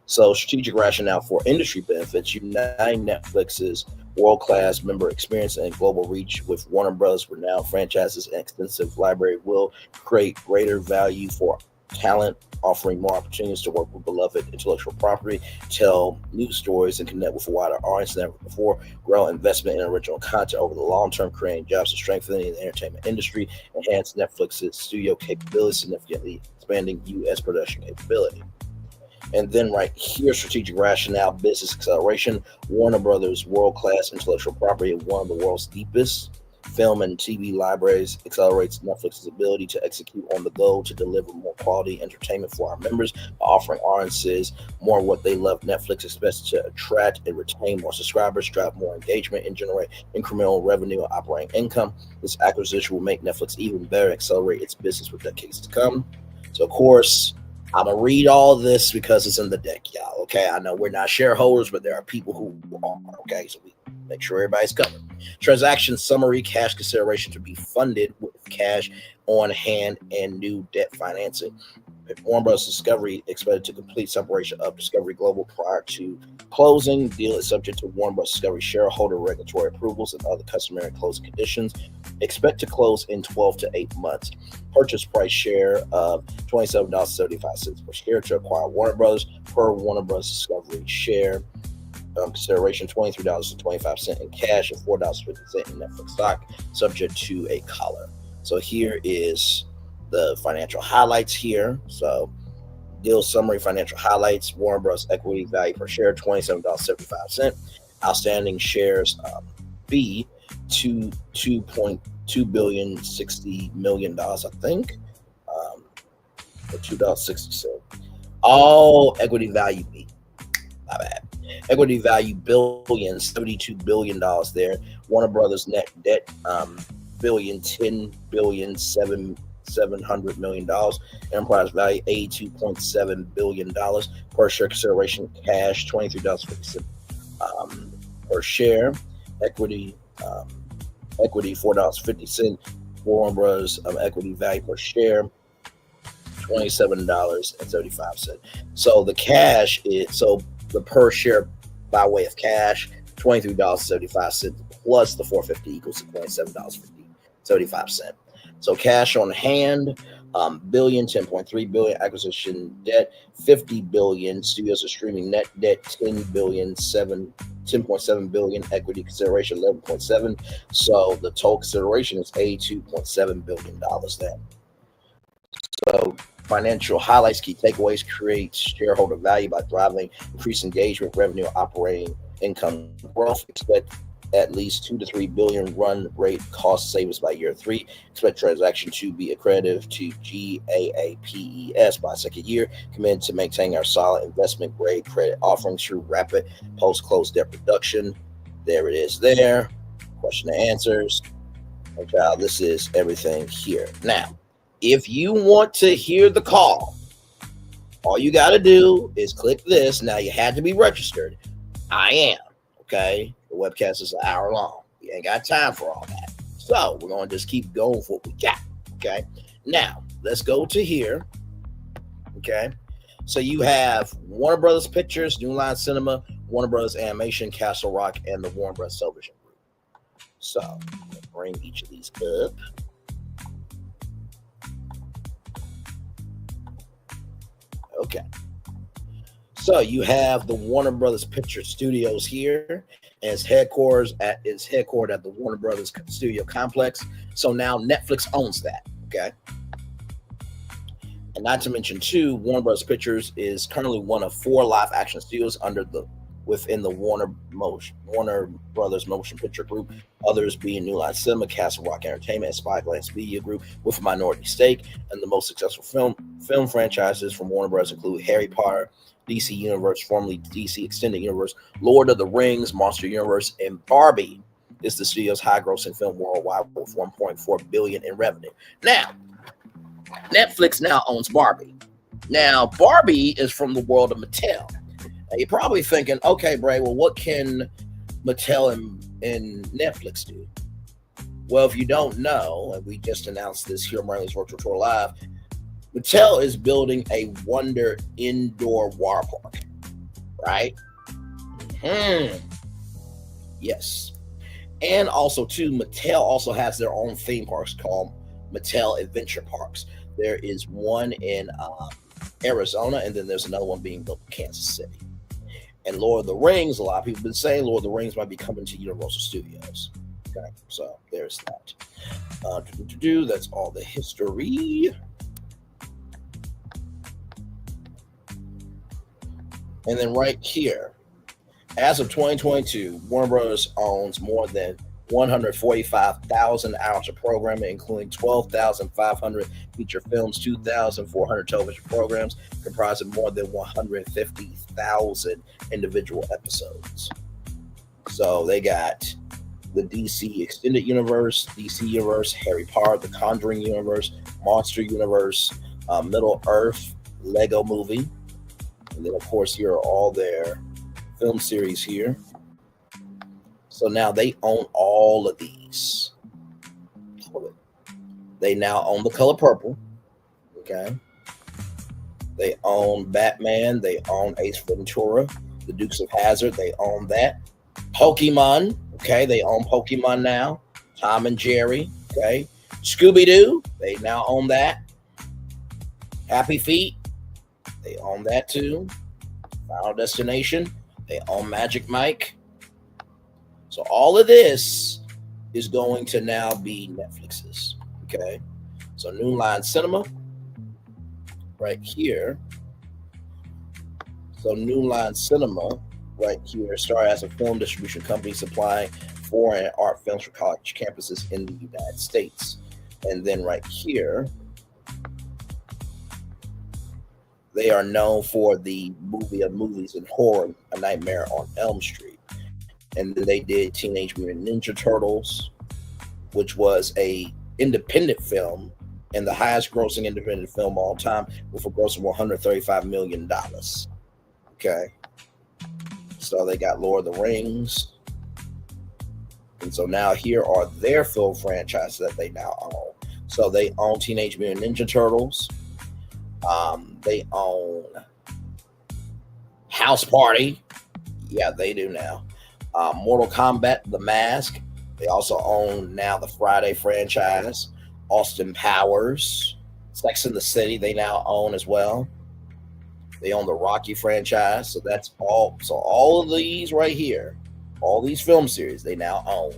So, strategic rationale for industry benefits, uniting Netflix's world-class member experience and global reach with Warner Bros. Renowned franchises and extensive library will create greater value for talent, offering more opportunities to work with beloved intellectual property, tell new stories, and connect with a wider audience than ever before, grow investment in original content over the long term, creating jobs and strengthening the entertainment industry, enhance Netflix's studio capability, significantly expanding U.S. production capability. And then right here, strategic rationale, business acceleration. Warner Brothers' world-class intellectual property and one of the world's deepest film and TV libraries accelerates Netflix's ability to execute on the goal to deliver more quality entertainment for our members by offering audiences more of what they love. Netflix expects to attract and retain more subscribers, drive more engagement, and generate incremental revenue and operating income. This acquisition will make Netflix even better, accelerate its business for decades to come. So, of course, I'm going to read all this because it's in the deck, y'all, okay? I know we're not shareholders, but there are people who are, okay? So we make sure everybody's covered. Transaction summary, cash consideration to be funded with cash on hand and new debt financing. Warner Bros. Discovery expected to complete separation of Discovery Global prior to closing. Deal is subject to Warner Bros. Discovery shareholder regulatory approvals and other customary closing conditions. Expect to close in 12 to 8 months. Purchase price share of $27.75 per share to acquire Warner Bros. Per Warner Bros. Discovery share. Consideration $23.25 in cash and $4.50 in Netflix stock, subject to a collar. So here is the financial highlights here. So deal summary, financial highlights. Warner Bros. Equity value per share $27.75. Outstanding shares B to $2.2 billion, $60 million, I think, or $2.60. All equity value B. My bad. Equity value billion, $72 billion there. Warner Brothers net debt billion, $10 billion, $700 million. Enterprise value $82.7 billion. Per share consideration cash $23.50 per share. Equity $4.50. Warner Brothers equity value per share $27.75. So the cash is the per share by way of cash $23.75 plus the $4.50 equals to $27.75. So cash on hand, billion, $10.3 billion, acquisition debt, $50 billion, studios are streaming net debt, $10.7 billion, equity consideration, $11.7. So the total consideration is $82.7 billion then. So Financial highlights, key takeaways, creates shareholder value by driving increased engagement, revenue, operating income growth. Expect at least 2 to 3 billion run rate cost savings by year 3. Expect transaction to be accretive to GAAPES by second year. Committed to maintaining our solid investment grade credit offerings through rapid post-close debt reduction. There it is there. Question and answers. And child, this is everything here. Now, if you want to hear the call, all you got to do is click this. Now, you had to be registered. I am. Okay. The webcast is an hour long. We ain't got time for all that. So we're going to just keep going with what we got. Okay. Now, let's go to here. Okay. So you have Warner Brothers Pictures, New Line Cinema, Warner Brothers Animation, Castle Rock, and the Warner Brothers Television Group. So I'm going to bring each of these up. Okay. So you have the Warner Brothers Pictures Studios here, and it's headquartered at the Warner Brothers Studio Complex. So now Netflix owns that. Okay. And not to mention, too, Warner Brothers Pictures is currently one of 4 live action studios within the Warner Brothers Motion Picture Group. Others being New Line Cinema, Castle Rock Entertainment, and Spyglass Media Group with a minority stake. And the most successful film franchises from Warner Brothers include Harry Potter, DC Universe, formerly DC Extended Universe, Lord of the Rings, Monster Universe, and Barbie is the studio's high-grossing film worldwide with $1.4 billion in revenue. Now, Netflix now owns Barbie. Now, Barbie is from the world of Mattel. Now, you're probably thinking, okay, Bray, well, what can Mattel and Netflix do? Well, if you don't know, and we just announced this here on Marley's Virtual Tour Live, Mattel is building a Wonder indoor water park, right? Yes. And also, too, Mattel also has their own theme parks called Mattel Adventure Parks. There is one in Arizona, and then there's another one being built in Kansas City. And Lord of the Rings, a lot of people have been saying Lord of the Rings might be coming to Universal Studios. Okay, so there's that. That's all the history. And then right here, as of 2022, Warner Brothers owns more than 145,000 hours of programming, including 12,500 feature films, 2,400 television programs, comprising more than 150,000 individual episodes. So they got the DC Extended Universe, DC Universe, Harry Potter, The Conjuring Universe, Monster Universe, Middle Earth, Lego Movie. And then, of course, here are all their film series here. So now they own all of these. They now own The Color Purple. Okay. They own Batman. They own Ace Ventura. The Dukes of Hazzard. They own that. Pokemon. Okay. They own Pokemon now. Tom and Jerry. Okay. Scooby-Doo. They now own that. Happy Feet. They own that too. Final Destination. They own Magic Mike. So all of this is going to now be Netflix's. Okay. So New Line Cinema right here. So New Line Cinema right here started as a film distribution company supplying foreign art films for college campuses in the United States. And then right here, they are known for the movie of movies and horror, A Nightmare on Elm Street. And then they did Teenage Mutant Ninja Turtles, which was a independent film and the highest grossing independent film of all time with a gross of $135 million. Okay. So they got Lord of the Rings. And so now here are their film franchises that they now own. So they own Teenage Mutant Ninja Turtles. They own House Party. Yeah, they do now. Mortal Kombat, The Mask. They also own now the Friday franchise. Austin Powers. Sex and the City, they now own as well. They own the Rocky franchise. So that's all. So all of these right here, all these film series, they now own.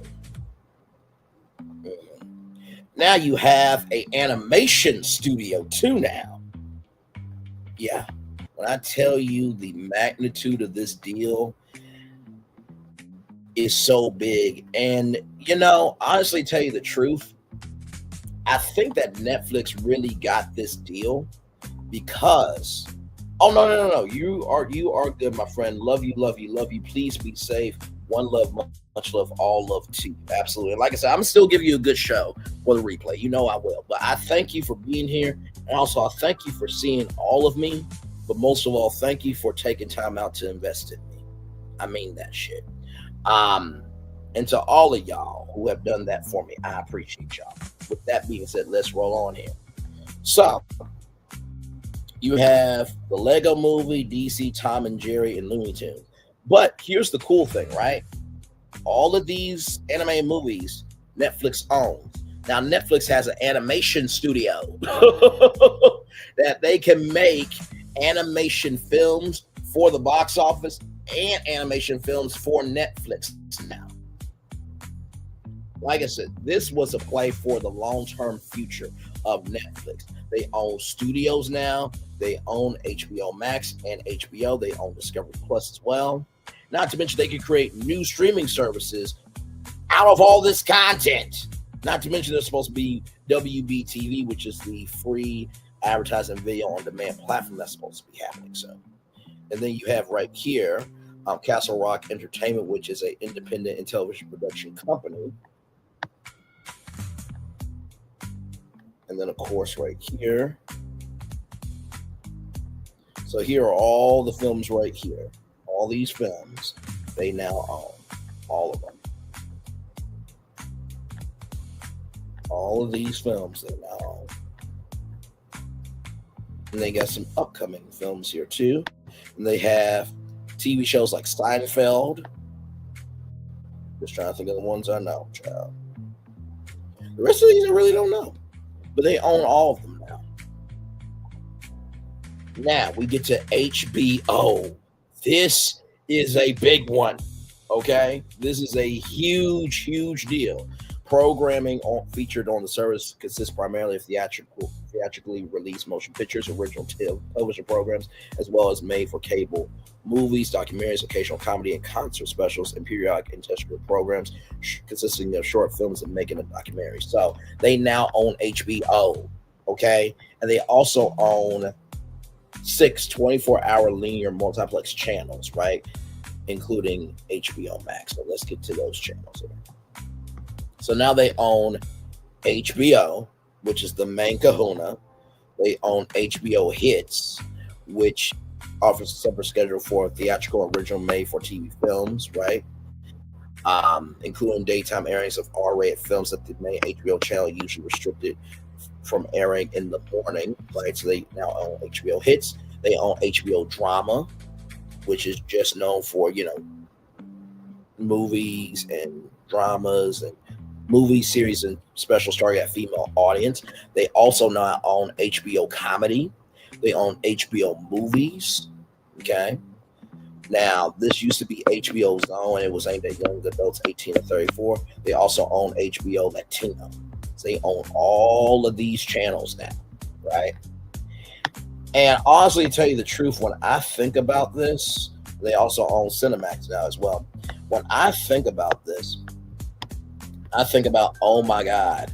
Now you have an animation studio too now. Yeah. When I tell you the magnitude of this deal is so big. And, honestly, tell you the truth, I think that Netflix really got this deal because no. You are good, my friend. Love you. Please be safe. One love, much love, all love to you. Absolutely. And like I said, I'm still giving you a good show for the replay. I will. But I thank you for being here. And also I thank you for seeing all of me. But most of all, thank you for taking time out to invest in me. I mean that shit. And to all of y'all who have done that for me, I appreciate y'all. With that being said, let's roll on here. So, you have the Lego Movie, DC, Tom and Jerry, and Looney Tunes. But here's the cool thing, right? All of these animated movies, Netflix owns. Now, Netflix has an animation studio that they can make animation films for the box office and animation films for Netflix now. Like I said, this was a play for the long-term future of Netflix. They own studios now. They own HBO Max and HBO. They own Discovery Plus as well. Not to mention they can create new streaming services out of all this content. Not to mention there's supposed to be WBTV, which is the free advertising video on demand platform that's supposed to be happening. So, and then you have right here Castle Rock Entertainment, which is an independent and television production company. And then, of course, right here. So here are all the films right here. All these films, they now own. All of them. All of these films, they now own. And they got some upcoming films here, too. And they have TV shows like Seinfeld. Just trying to think of the ones I know, child. The rest of these I really don't know. But they own all of them now. Now we get to HBO. This is a big one. Okay? This is a huge, huge deal. Programming featured on the service consists primarily of theatrically released motion pictures, original television programs, as well as made for cable movies, documentaries, occasional comedy, and concert specials, and periodic industrial programs consisting of short films and making a documentary. So they now own HBO, okay? And they also own 6 24-hour linear multiplex channels, right? Including HBO Max. So let's get to those channels here. So now they own HBO, which is the main kahuna. They own HBO Hits, which offers a separate schedule for theatrical original made for TV films, right? Including daytime airings of R-rated films that the main HBO channel usually restricted from airing in the morning, right? So they now own HBO Hits. They own HBO Drama, which is just known for, movies and dramas and movie series and specials target a female audience. They also now own HBO Comedy. They own HBO Movies. Okay. Now, this used to be HBO Zone. It was aimed at young adults 18 to 34. They also own HBO Latino. So they own all of these channels now, right? And honestly, to tell you the truth, when I think about this, they also own Cinemax now as well. When I think about this, I think about, oh my God,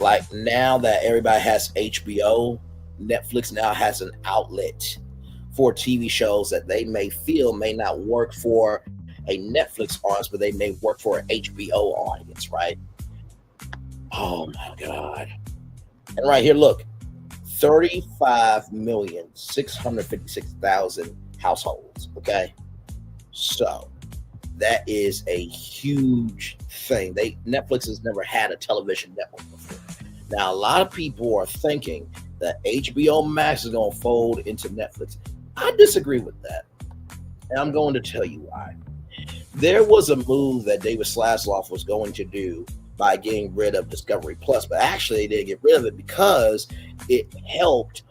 like now that everybody has HBO, Netflix now has an outlet for TV shows that they may feel may not work for a Netflix audience, but they may work for an HBO audience, right? Oh my God. And right here, look, 35,656,000 households, okay? So that is a huge thing. Netflix has never had a television network before. Now, a lot of people are thinking that HBO Max is going to fold into Netflix. I disagree with that. And I'm going to tell you why. There was a move that David Zasloff was going to do by getting rid of Discovery Plus, but actually they didn't get rid of it because it helped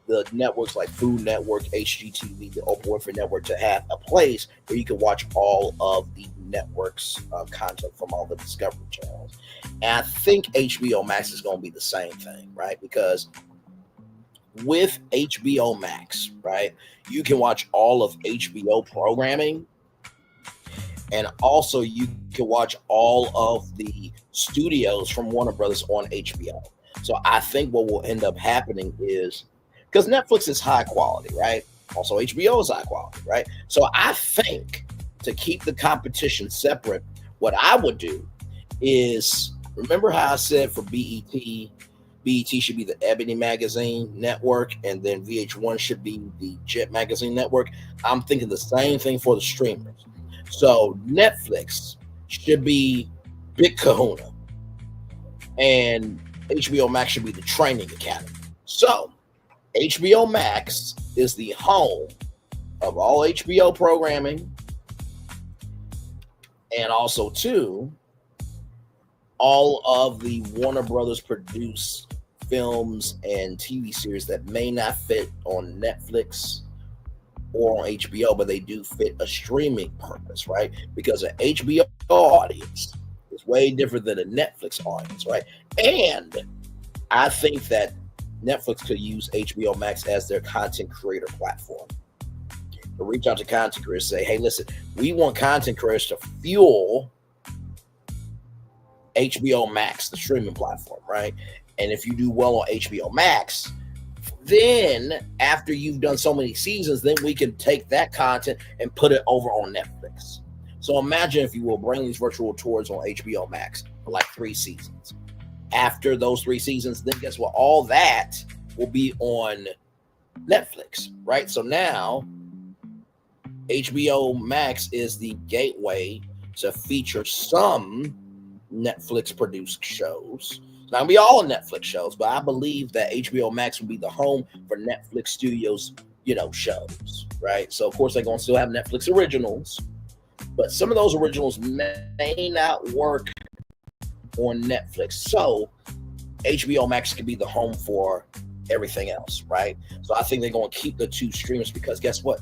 the networks like Food Network, HGTV, the Oprah Winfrey Network to have a place where you can watch all of the networks' content from all the Discovery channels. And I think HBO Max is going to be the same thing, right? Because with HBO Max, right, you can watch all of HBO programming, and also you can watch all of the studios from Warner Brothers on HBO. So I think what will end up happening is, because Netflix is high quality, right? Also HBO is high quality, right? So I think to keep the competition separate, what I would do is, remember how I said for BET should be the Ebony Magazine Network, and then VH1 should be the Jet Magazine Network? I'm thinking the same thing for the streamers. So Netflix should be Big Kahuna, and HBO Max should be the Training Academy. So HBO Max is the home of all HBO programming, and also too, all of the Warner Brothers produced films and TV series that may not fit on Netflix or on HBO, but they do fit a streaming purpose, right? Because an HBO audience is way different than a Netflix audience, right? And I think that Netflix could use HBO Max as their content creator platform. To reach out to content creators and say, hey, listen, we want content creators to fuel HBO Max, the streaming platform, right? And if you do well on HBO Max, then after you've done so many seasons, then we can take that content and put it over on Netflix. So imagine, if you will, bring these virtual tours on HBO Max for like 3 seasons. After those 3 seasons, then guess what? All that will be on Netflix, right? So now HBO Max is the gateway to feature some Netflix produced shows. It's not gonna be all Netflix shows, but I believe that HBO Max will be the home for Netflix Studios, shows, right? So of course they're gonna still have Netflix originals, but some of those originals may not work on Netflix. So HBO Max could be the home for everything else, right? So I think they're gonna keep the 2 streamers, because guess what?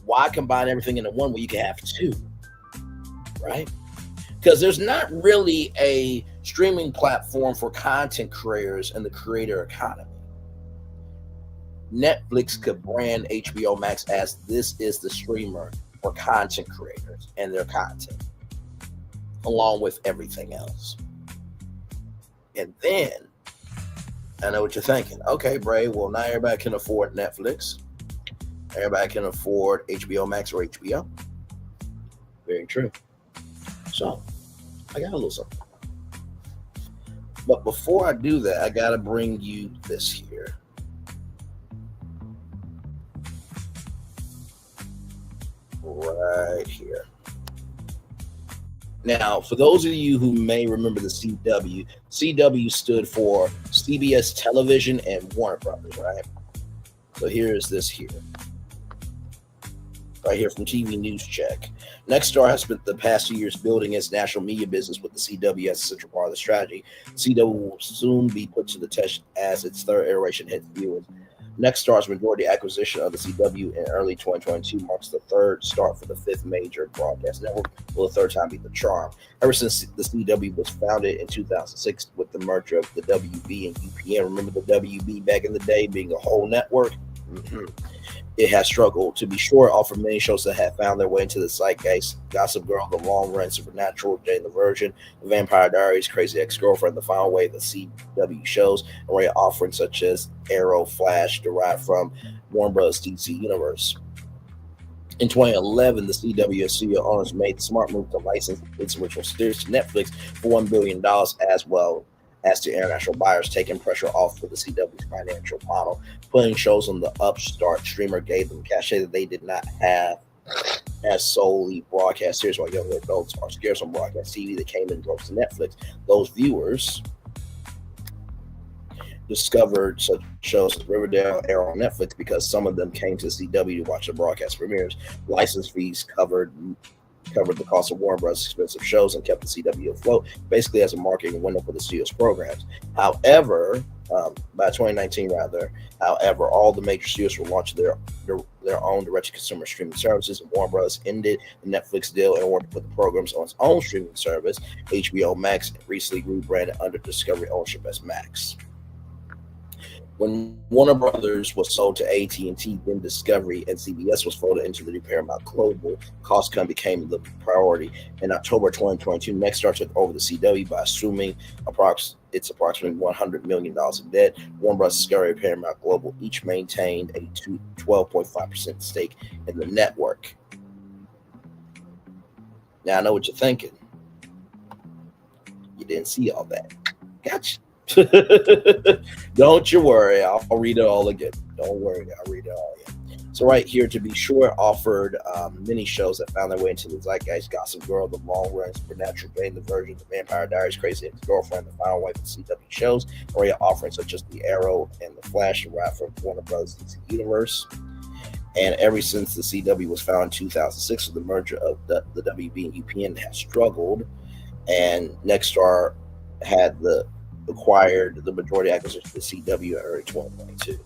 Why combine everything into one when you can have 2, right? Because there's not really a streaming platform for content creators in the creator economy. Netflix could brand HBO Max as this is the streamer for content creators and their content, along with everything else. And then, I know what you're thinking. Okay, Bray, well, now everybody can afford Netflix. Everybody can afford HBO Max or HBO. Very true. So, I got a little something. But before I do that, I got to bring you this here. Right here. Now, for those of you who may remember the CW stood for CBS Television and Warner Brothers, right? So here's this here. Right here from TV News Check. Nexstar has spent the past 2 years building its national media business with the CW as a central part of the strategy. CW will soon be put to the test as its 3rd iteration hits viewers. Nexstar's majority acquisition of the CW in early 2022 marks the 3rd start for the 5th major broadcast network. Will the 3rd time be the charm? Ever since the CW was founded in 2006 with the merger of the WB and UPN, remember the WB back in the day being a whole network? Mm-hmm. It has struggled. To be sure, it offered many shows that have found their way into the zeitgeist. Gossip Girl, The Long Run, Supernatural, Jane the Virgin, The Vampire Diaries, Crazy Ex-Girlfriend, The Final Wave, the CW shows, and array of offerings such as Arrow, Flash, derived from Warner Bros. DC Universe. In 2011, the CW studio owners made the smart move to license its original series to Netflix for $1 billion, as well as to international buyers, taking pressure off for the CW's financial model. Putting shows on the upstart streamer gave them cachet that they did not have as solely broadcast series, while younger adults are scarce on broadcast TV that came in droves to Netflix. Those viewers discovered such shows as Riverdale, Arrow on Netflix because some of them came to CW to watch the broadcast premieres. License fees covered the cost of Warner Bros. Expensive shows and kept the CW afloat, basically as a marketing window for the studio's programs. However, by 2019, all the major studios were launching their own direct-to-consumer streaming services, and Warner Bros. Ended the Netflix deal and wanted to put the programs on its own streaming service. HBO Max recently rebranded under Discovery ownership as Max. When Warner Brothers was sold to AT&T, then Discovery and CBS was folded into the new Paramount Global, cost cutting became the priority. In October 2022, Nexstar took over the CW by assuming approximately $100 million in debt. Warner Bros. Discovery and Paramount Global each maintained a 12.5% stake in the network. Now I know what you're thinking. You didn't see all that. Gotcha. Don't you worry, I'll read it all again. Don't worry, I'll read it all again. So right here, To Be Sure offered many shows that found their way into the zeitgeist: Gossip Girl, The Long Run, Supernatural, Bane, The Virgin, The Vampire Diaries, Crazy Ex-Girlfriend, The Final Wife, and CW shows. Area offerings such as The Arrow and The Flash arrived from Warner Bros. DC Universe. And ever since the CW was founded in 2006 with the merger of the WB and UPN, has struggled, and Nexstar had acquired the majority acquisition of the CW in early 2022.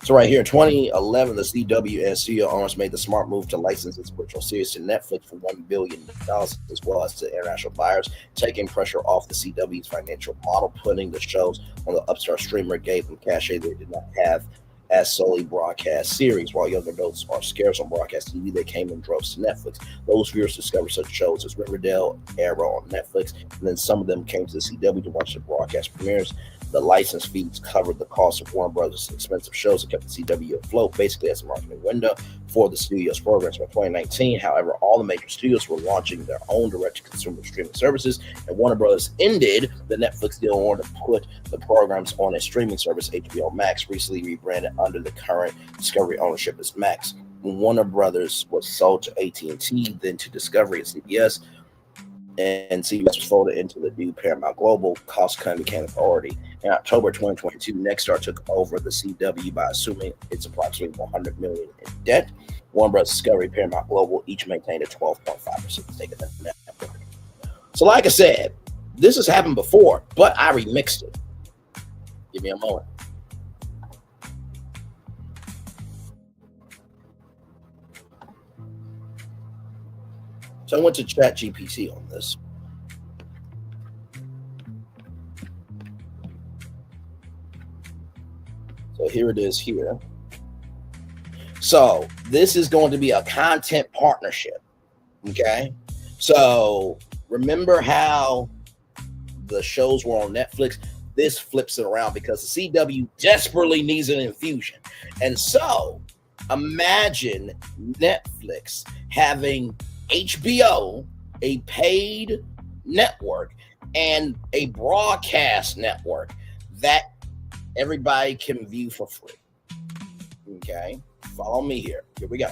So right here in 2011, the CW and studio owners made the smart move to license its original series to Netflix for $1 billion, as well as to international buyers, taking pressure off the CW's financial model. Putting the shows on the upstart streamer gave them cachet they did not have as solely broadcast series. While younger adults are scarce on broadcast TV, they came in droves to Netflix. Those viewers discovered such shows as Riverdale, Arrow on Netflix, and then some of them came to the CW to watch the broadcast premieres. The license fees covered the cost of Warner Brothers' expensive shows and kept the CW afloat, basically as a marketing window for the studio's programs. By 2019, however, all the major studios were launching their own direct-to-consumer streaming services, and Warner Brothers ended the Netflix deal in order to put the programs on a streaming service. HBO Max, recently rebranded under the current Discovery ownership as Max. When Warner Brothers was sold to AT&T, then to Discovery and CBS, and CBS was folded into the new Paramount Global, cost cutting became a priority. In October 2022, Nexstar took over the CW by assuming it's approximately $100 million in debt. Warner Bros. Discovery, Paramount Global each maintained a 12.5% stake in the network. So like I said, this has happened before, but I remixed it. Give me a moment. So I went to ChatGPT on this. So here it is here. So this is going to be a content partnership. Okay. So remember how the shows were on Netflix? This flips it around because the CW desperately needs an infusion. And so imagine Netflix having HBO, a paid network, and a broadcast network that everybody can view for free. Okay, follow me here. Here we go.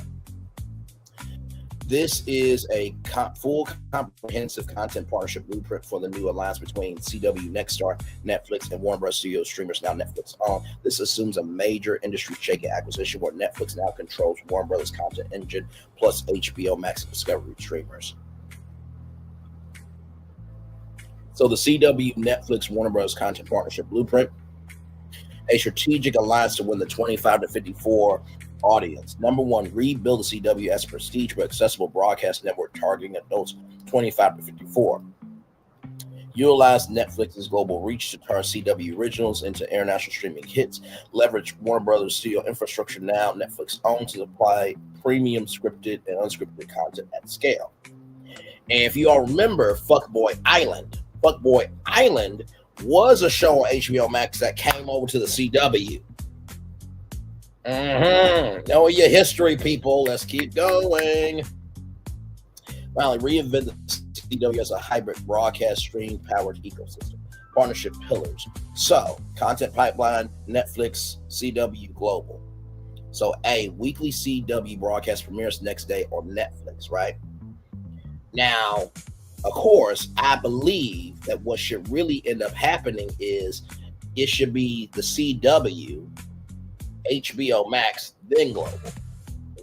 This is a full comprehensive content partnership blueprint for the new alliance between CW, Nexstar, Netflix, and Warner Bros. Studios streamers, now Netflix owned. This assumes a major industry-shaking acquisition where Netflix now controls Warner Bros. Content engine plus HBO Max and Discovery streamers. So the CW, Netflix, Warner Bros. Content partnership blueprint, a strategic alliance to win the 25 to 54 audience. Number one, rebuild the CW as a prestige but accessible broadcast network targeting adults 25 to 54. Utilize Netflix's global reach to turn CW originals into international streaming hits. Leverage Warner Brothers studio infrastructure, now Netflix owns, to supply premium scripted and unscripted content at scale. And if you all remember Fuckboy Island was a show on HBO Max that came over to the CW. Know your history, people. Let's keep going. Finally, reinvent the CW as a hybrid broadcast stream powered ecosystem. Partnership pillars. So, content pipeline, Netflix, CW, global. So, A, weekly CW broadcast premieres next day on Netflix, right? Now, of course, I believe that what should really end up happening is it should be the CW, HBO Max, then global.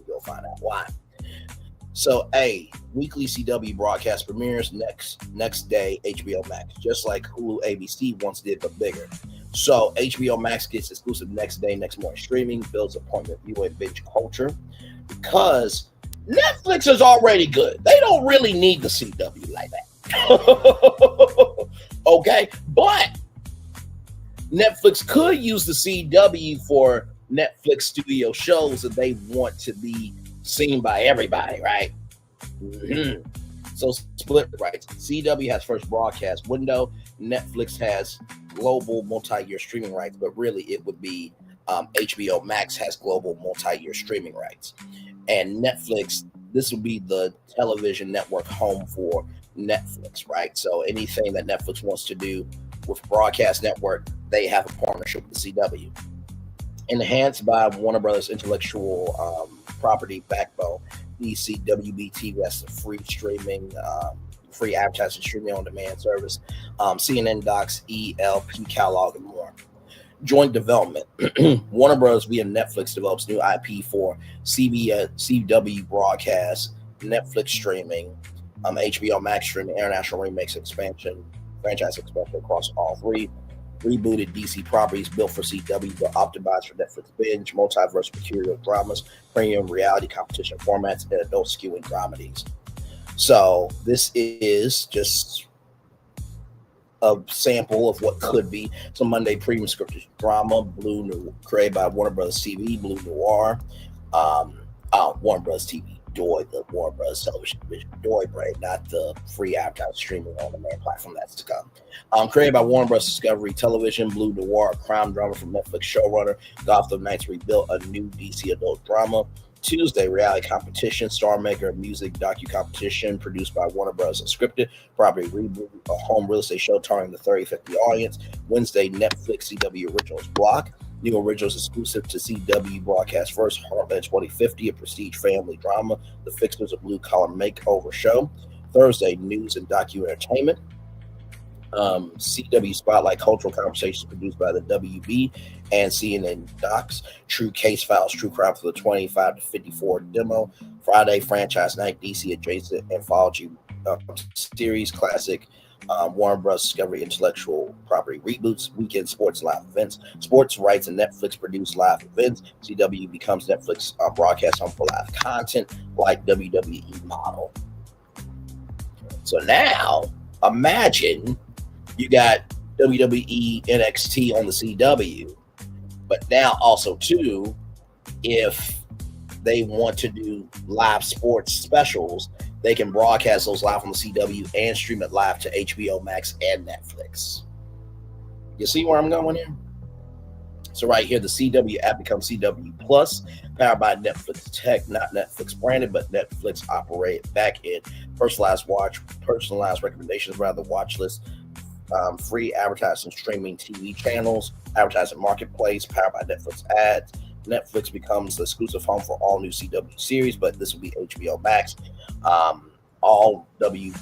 We'll find out why. So, A, weekly CW broadcast premieres next day, HBO Max, just like Hulu ABC once did, but bigger. So, HBO Max gets exclusive next day, next morning streaming, builds appointment viewing binge culture, because Netflix is already good. They don't really need the CW like that. Okay, but Netflix could use the CW for Netflix studio shows that they want to be seen by everybody, right? Mm-hmm. So split rights. CW has first broadcast window. Netflix has global multi-year streaming rights, but really it would be HBO Max has global multi-year streaming rights. And Netflix, this will be the television network home for Netflix, right? So anything that Netflix wants to do with broadcast network, they have a partnership with CW. Enhanced by Warner Brothers intellectual property backbone, DCWB-TV, that's the free streaming, free advertising streaming on demand service, CNN Docs, ELP catalog, and more. Joint development. Warner Bros. Via Netflix develops new IP for CW broadcast, Netflix streaming, HBO Max streaming, international remakes, expansion, franchise expansion across all three. Rebooted DC properties built for CW but optimized for Netflix binge, multiverse material dramas, premium reality competition formats, and adult skewing dramedies. So this is just a sample of what could be some Monday premium scripted drama, created by Warner Bros. TV, Blue Noir, Warner Bros. TV. Doi, the Warner Bros. Television division, Doi brand, not the free advertising streaming on the main platform that's to come. Created by Warner Bros. Discovery Television, Blue Noir, a crime drama from Netflix showrunner, Gotham Knights Rebuilt, a new DC adult drama. Tuesday, reality competition, Star Maker music docu-competition produced by Warner Bros. Unscripted, property reboot, a home real estate show targeting the 30-50 audience. Wednesday, Netflix CW Originals block. New originals exclusive to CW broadcast first, Heartland 2050, a prestige family drama. The Fixers, a blue-collar makeover show. Thursday, news and docu-entertainment. CW Spotlight Cultural Conversations produced by the WB and CNN Docs. True Case Files, True Crime for the 25 to 54 demo. Friday, Franchise Night, DC Adjacent Anthology Series Classic. Warner Bros. Discovery intellectual property reboots, weekend sports live events, sports rights and Netflix produce live events. CW becomes Netflix broadcast home for live content like WWE model. So now imagine you got WWE NXT on the CW, but now also too, if they want to do live sports specials, they can broadcast those live on the CW and stream it live to HBO Max and Netflix. You see where I'm going here? So right here, the CW app becomes CW Plus, powered by Netflix tech, not Netflix branded, but Netflix operate back end. Personalized recommendations, rather watch list, free advertising streaming TV channels, advertising marketplace, powered by Netflix ads. Netflix becomes the exclusive home for all new CW series, but this will be HBO Max. All WB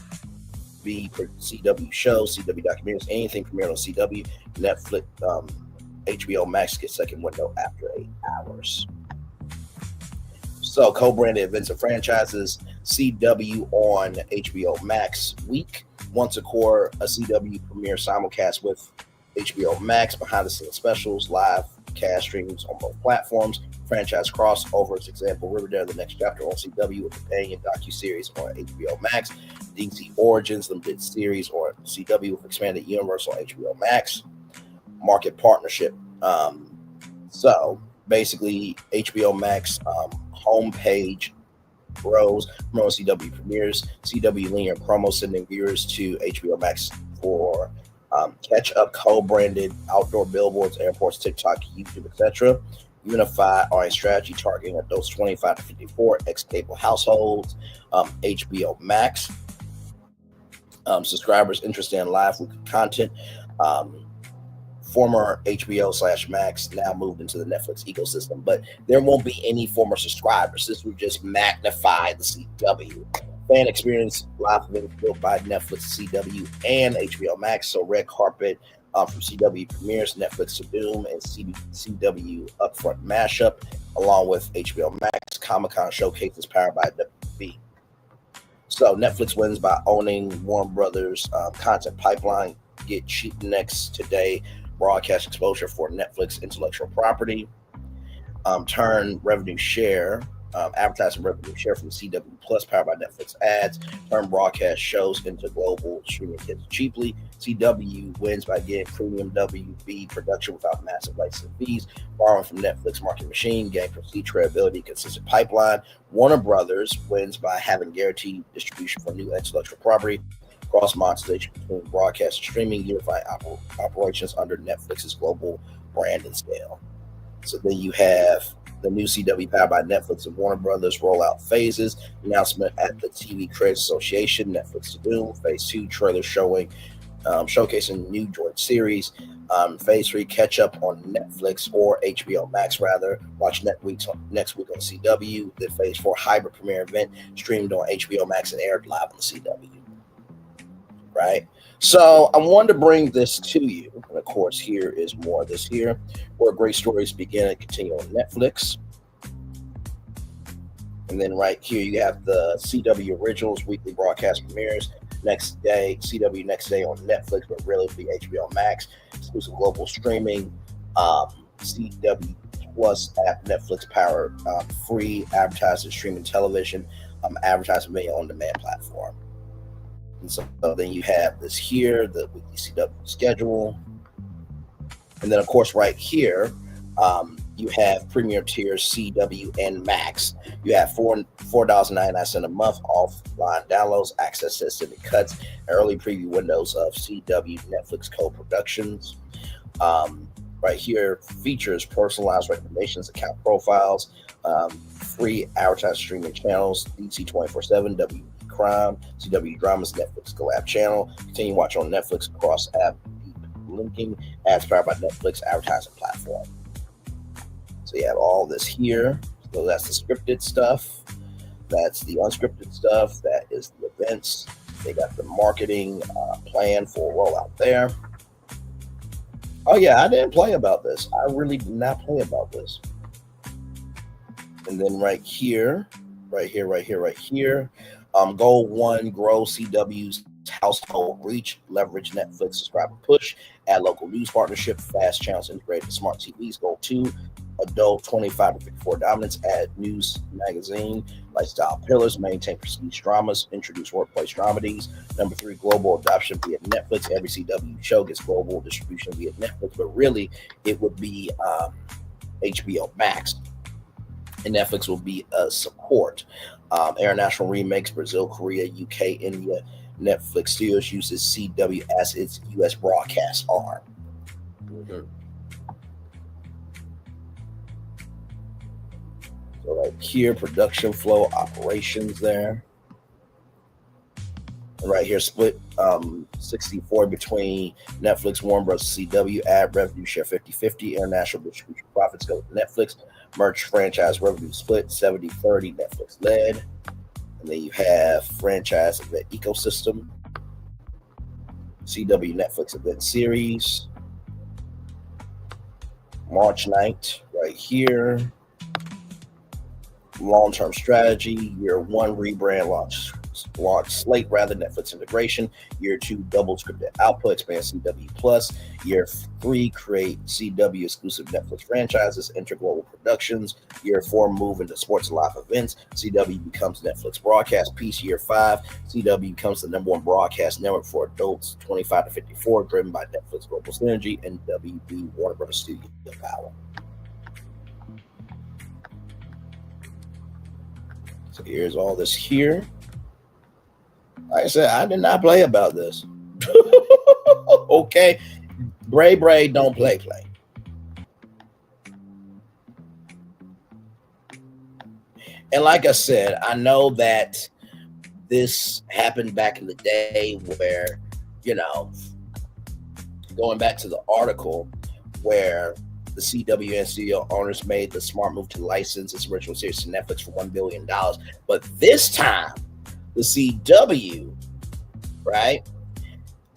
CW shows, CW documentaries, anything premiered on CW, Netflix, HBO Max gets second window after 8 hours. So co-branded events and franchises, CW on HBO Max week. Once a core, a CW premiere simulcast with HBO Max, behind the scenes specials, live cast streams on both platforms, franchise crossovers, example, Riverdale, the next chapter on CW, a companion docu-series on HBO Max, DC Origins, limited series on CW with expanded universe on HBO Max, market partnership. So basically HBO Max homepage grows, promoting CW premieres, CW linear promo sending viewers to HBO Max for catch up co-branded outdoor billboards, airports, TikTok, YouTube, etc. Unify on a strategy targeting adults 25 to 54, ex-cable households. HBO Max subscribers interested in live weekly content. Former HBO/Max now moved into the Netflix ecosystem, but there won't be any former subscribers. This will just magnify the CW. Fan experience live events built by Netflix, CW, and HBO Max. So red carpet from CW premieres, Netflix to Doom, and CW upfront mashup, along with HBO Max Comic-Con showcases powered by WB. So Netflix wins by owning Warner Brothers content pipeline. Get cheap next today. Broadcast exposure for Netflix intellectual property. Turn revenue share advertising revenue share from CW Plus, powered by Netflix ads. Turn broadcast shows into global streaming hits cheaply. CW wins by getting premium WB production without massive licensing fees. Borrowing from Netflix marketing machine, gain prestige, credibility, consistent pipeline. Warner Brothers wins by having guaranteed distribution for new intellectual property. Cross monetization between broadcast and streaming, unifying operations under Netflix's global brand and scale. So then you have the new CW powered by Netflix and Warner Brothers rollout phases. Announcement at the TV Creators Association, Netflix to Doom. Phase 2 trailer showcasing new joint series. Phase 3 catch up on Netflix or HBO Max rather. Watch next week on CW. Then Phase 4 hybrid premiere event streamed on HBO Max and aired live on the CW. Right? So I wanted to bring this to you. And of course, here is more of this here, where great stories begin and continue on Netflix. And then right here, you have the CW Originals weekly broadcast premieres. Next day, CW next day on Netflix, but really will be HBO Max. Exclusive global streaming. CW Plus app, Netflix powered free advertising streaming television, advertising media on demand platform. And so then you have this here, the weekly CW schedule. And then, of course, right here, you have premium tiers CW and Max. You have $4.99 a month offline downloads, access to extended cuts, and early preview windows of CW Netflix co-productions. Right here, features personalized recommendations, account profiles, free advertising streaming channels, DC 24/7, W Crime, CW Dramas, Netflix collab channel. Continue watch on Netflix cross app linking, ads powered by Netflix advertising platform. So you have all this here. So that's the scripted stuff. That's the unscripted stuff. That is the events. They got the marketing plan for rollout there. Oh yeah, I didn't play about this. I really did not play about this. And then right here. Goal 1, grow CW's household reach, leverage Netflix subscriber push, add local news partnership, fast channels integrated with smart TVs. Goal 2, adult 25 to 54 dominance, add news, magazine, lifestyle pillars, maintain prestige dramas, introduce workplace dramedies. Number 3, global adoption via Netflix. Every CW show gets global distribution via Netflix, but really it would be HBO Max. And Netflix will be a support. International remakes, Brazil, Korea, UK, India. Netflix Studios uses CW as its U.S. broadcast arm. Mm-hmm. So right here, production flow, operations there. And right here, split 64 between Netflix, Warner Bros. CW, ad revenue share 50-50, international distribution profits go to Netflix. Merch franchise revenue split 70-30, Netflix led. And then you have franchise event ecosystem, CW Netflix event series, March 9th, right here. Long-term strategy, year 1 rebrand launch slate rather Netflix integration. Year 2 double scripted output, expand CW Plus. Year 3 create CW exclusive Netflix franchises, enter global productions. Year 4 move into sports live events. CW becomes Netflix broadcast piece. Year 5 CW becomes the number 1 broadcast network for adults 25 to 54, driven by Netflix global synergy and WB Warner Bros. Studio power. So here's all this here. Like I said, I did not play about this. Okay. Bray, don't play. And like I said, I know that this happened back in the day where, going back to the article where the CW and studio owners made the smart move to license its original series to Netflix for $1 billion. But this time, the CW, right?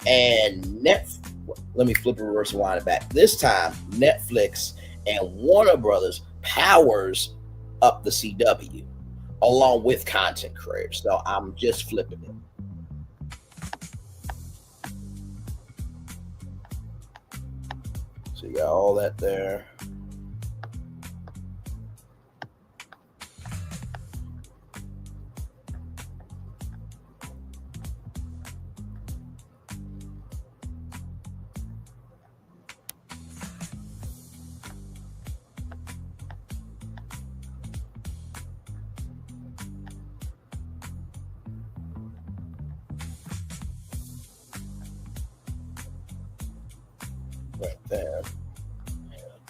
And let me flip and reverse and wind it back. This time, Netflix and Warner Brothers powers up the CW along with content creators. So I'm just flipping it. So you got all that there. right there.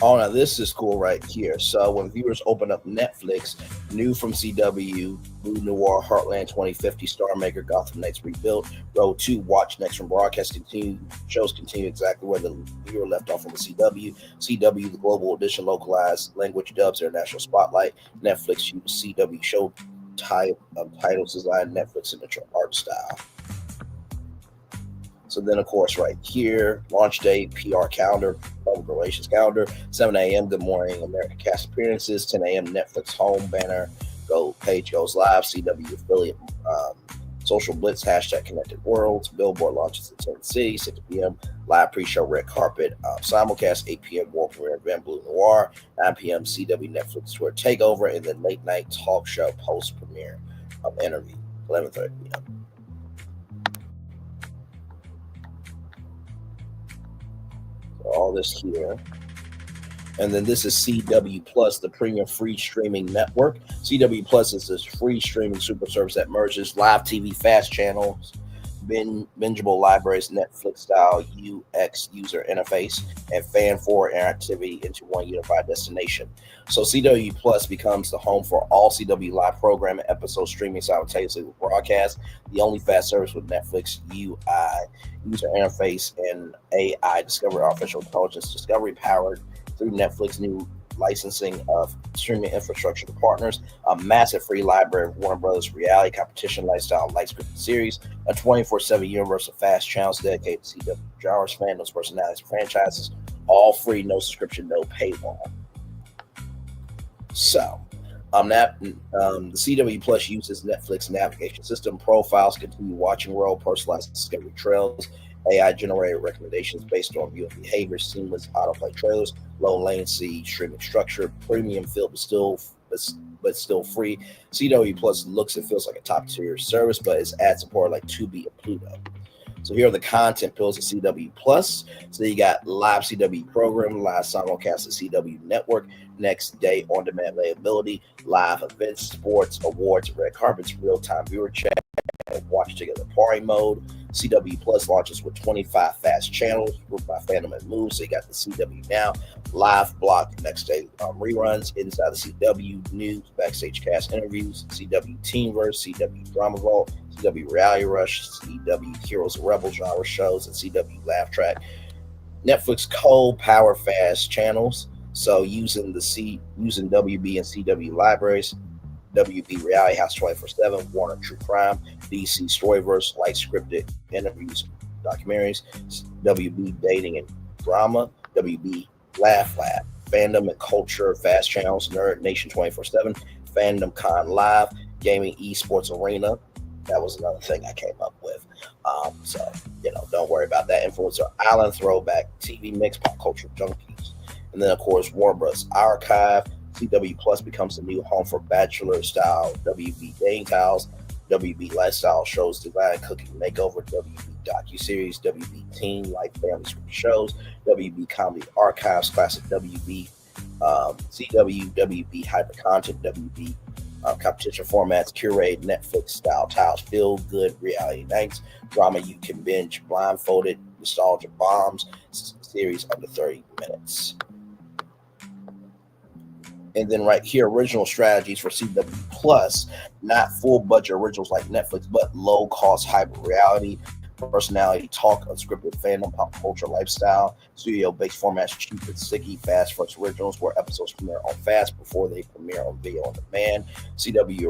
Oh, now this is cool right here. So when viewers open up Netflix, new from CW, Blue Noir, Heartland 2050, Star Maker, Gotham Knights Rebuilt, Row 2, Watch Next from Broadcast continue. Shows continue exactly where the viewer left off from the CW. CW, the Global Edition, localized language dubs, international spotlight. Netflix use CW show type of titles design, Netflix signature art style. So then, of course, right here, launch date, PR calendar, public relations calendar, 7 a.m. Good Morning America cast appearances, 10 a.m. Netflix home banner page goes live, CW affiliate social blitz, hashtag connected worlds, billboard launches at 10 cities, 6 p.m. live pre-show red carpet, simulcast 8 p.m. world premiere event Blue Noir, 9 p.m. CW Netflix tour takeover, and then late night talk show post premiere interview, 11:30 p.m. All this here. And then this is CW Plus, the premium free streaming network. CW Plus is this free streaming super service that merges live TV, fast channels, bingeable libraries, Netflix style UX user interface, and fan forward interactivity into one unified destination. So CW Plus becomes the home for all CW live programming episodes streaming simultaneously with broadcast. The only fast service with Netflix UI user interface and AI discovery, artificial intelligence discovery powered through Netflix new licensing of streaming infrastructure to partners, a massive free library of Warner Brothers reality, competition, lifestyle, light scripted series, a 24/7 universe of fast channels dedicated to CW genres, fandoms, personalities, franchises, all free, no subscription, no paywall. So, the CW Plus uses Netflix navigation system profiles, continue watching world, personalized discovery trails, AI generated recommendations based on viewer behavior, seamless autoplay trailers, low latency streaming structure, premium feel but still free. CW Plus looks and feels like a top tier service, but it's ad support like Tubi and Pluto. So here are the content pillars of CW Plus. So you got live CW program, live simulcast of CW network, next day on demand availability, live events, sports, awards, red carpets, real time viewer chat, watch together party mode. CW Plus launches with 25 fast channels grouped by fandom and mood. So you got the CW Now, live block, next day reruns, inside the CW news, backstage cast interviews, CW Teenverse, CW Drama Vault, CW Reality Rush, CW Heroes and Rebels genre shows, and CW Laugh Track. Netflix co-power fast channels. So using WB and CW libraries, WB Reality House 24/7, Warner True Crime, DC Storyverse, light scripted interviews, documentaries, WB Dating and Drama, WB Laugh Lab, Fandom and Culture, Fast Channels, Nerd Nation 24/7, Fandom Con Live, Gaming Esports Arena. That was another thing I came up with. So, don't worry about that. Influencer Island, Throwback, TV Mix, Pop Culture Junkies. And then, of course, Warner Bros. Archive. CW Plus becomes the new home for bachelor-style WB dating tiles, WB lifestyle shows, design, cooking, makeover, WB docuseries, WB teen, life, family shows, WB comedy archives, classic WB, CW, WB hyper content, WB competition formats, curated Netflix-style tiles, feel-good reality nights, drama you can binge, blindfolded, nostalgia bombs, series under 30 minutes. And then right here, original strategies for CW Plus, not full budget originals like Netflix, but low cost hybrid reality, personality talk, unscripted fandom, pop culture lifestyle, studio based formats, cheap and sticky, fast first originals where episodes premiere on fast before they premiere on video on demand, CW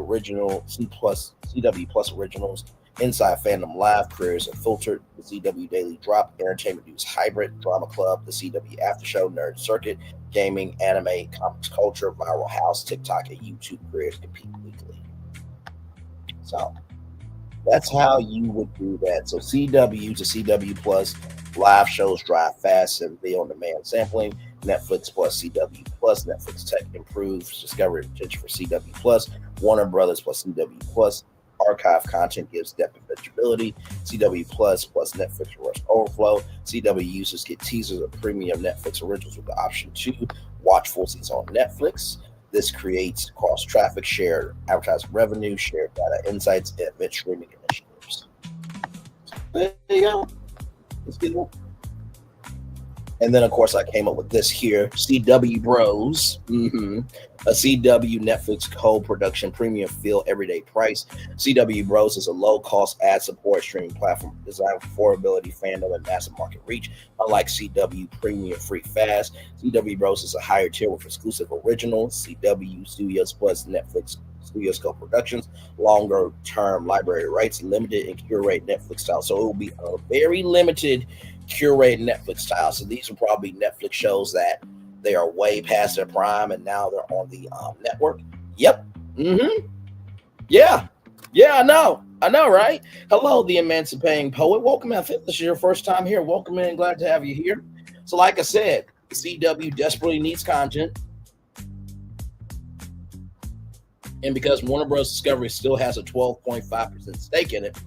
Plus originals, Inside Fandom Live, Careers Unfiltered, the CW Daily Drop, Entertainment News Hybrid, Drama Club, the CW After Show, Nerd Circuit, Gaming, Anime, Comics Culture, Viral House, TikTok, and YouTube Careers compete weekly. So that's how you would do that. So CW to CW Plus, live shows drive fast and video on demand sampling, Netflix plus CW Plus, Netflix Tech improves discovery potential for CW Plus, Warner Brothers plus CW Plus, archive content gives depth and visibility, CW Plus Netflix Reverse Overflow, CW users get teasers of premium Netflix originals with the option to watch full seasons on Netflix. This creates cross traffic, shared advertising revenue, shared data insights, and event streaming initiatives. There you go. Let's get it. And then, of course, I came up with this here, CW Bros. A CW Netflix co-production premium feel everyday price. CW Bros is a low-cost ad-support streaming platform designed for affordability, fandom, and massive market reach. Unlike CW Premium Free Fast, CW Bros is a higher tier with exclusive originals, CW Studios plus Netflix Studios co-productions, longer-term library rights, limited and curated Netflix style. So it will be a very limited curated Netflix style. So these are probably Netflix shows that they are way past their prime and now they're on the network. Yep. Yeah, I know, right? Hello, the Emancipating Poet. Welcome. I think this is your first time here. Welcome in. Glad to have you here. So like I said, CW desperately needs content. And because Warner Bros. Discovery still has a 12.5% stake in it,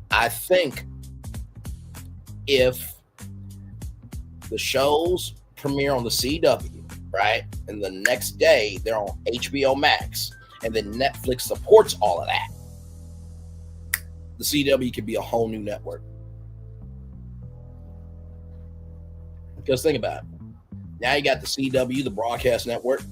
I think if the shows premiere on the CW, right, and the next day they're on HBO Max, and then Netflix supports all of that, the CW could be a whole new network. Because think about it. Now you got the CW, the broadcast network.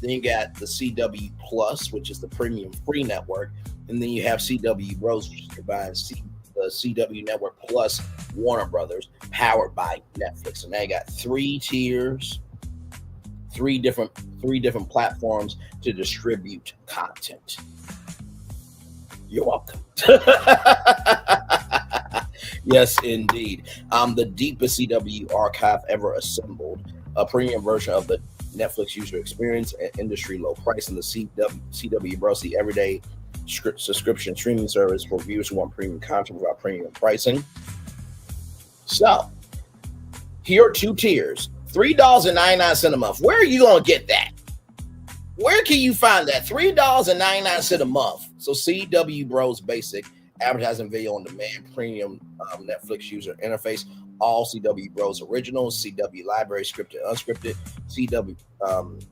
Then you got the CW Plus, which is the premium free network. And then you have CW Bros, which combines the CW network plus Warner Brothers, powered by Netflix. So now you got 3 tiers, three different platforms to distribute content. You're welcome. Yes, indeed. The deepest CW archive ever assembled, a premium version of the Netflix user experience at industry low price, and the CW Bros, the everyday subscription streaming service for viewers who want premium content without premium pricing. So, here are 2 tiers. $3.99 a month. Where are you going to get that? Where can you find that? $3.99 a month. So, CW Bros Basic, advertising video on demand, premium Netflix user interface, all CW Bros originals, CW library, scripted, unscripted, CW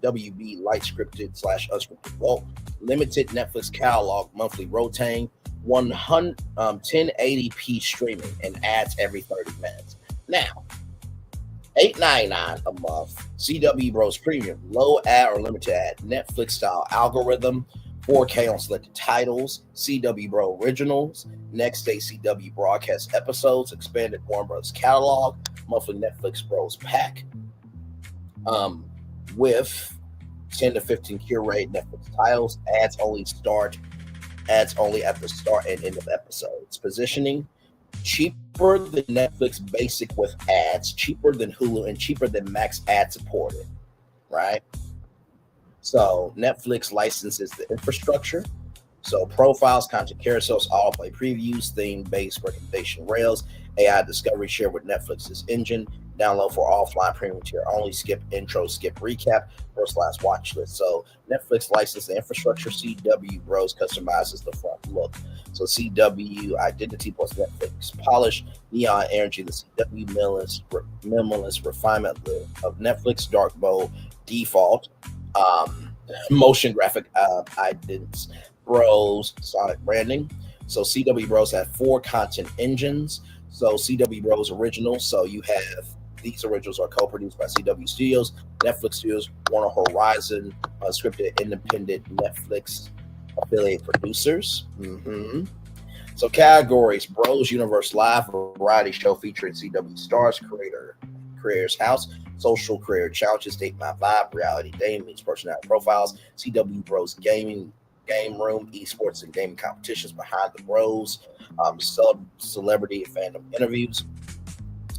WB light scripted / unscripted vault, limited Netflix catalog, monthly rotating, 1080p streaming, and ads every 30 minutes. Now, $8.99 a month, CW Bros Premium, low ad or limited ad, Netflix style algorithm, 4K on selected titles, CW Bro originals, next day CW broadcast episodes, expanded Warner Bros. Catalog, monthly Netflix Bros pack, with 10 to 15 curated Netflix titles, ads only at the start and end of episodes. Positioning, cheaper than Netflix Basic with ads, cheaper than Hulu, and cheaper than Max ad supported, right? So Netflix licenses the infrastructure. So profiles, content carousels, autoplay previews, theme-based recommendation rails, AI discovery shared with Netflix's engine, download for offline premium tier only, skip intro, skip recap, first last watch list. So Netflix licenses the infrastructure, CW Bros customizes the front look. So CW identity plus Netflix polish, neon energy, the CW minimalist refinement of Netflix dark mode default, motion graphic idents, Bros sonic branding. So CW Bros have 4 content engines. So CW Bros originals. So you have these originals are co-produced by CW Studios, Netflix Studios, Warner Horizon, unscripted independent Netflix affiliate producers. So categories: Bros Universe Live, variety show featuring CW stars, Creator's House, social career challenges, Date My Vibe, reality dating meets personality profiles, CW Bros Game Room, esports and gaming competitions, Behind the Bros, celebrity and fandom interviews.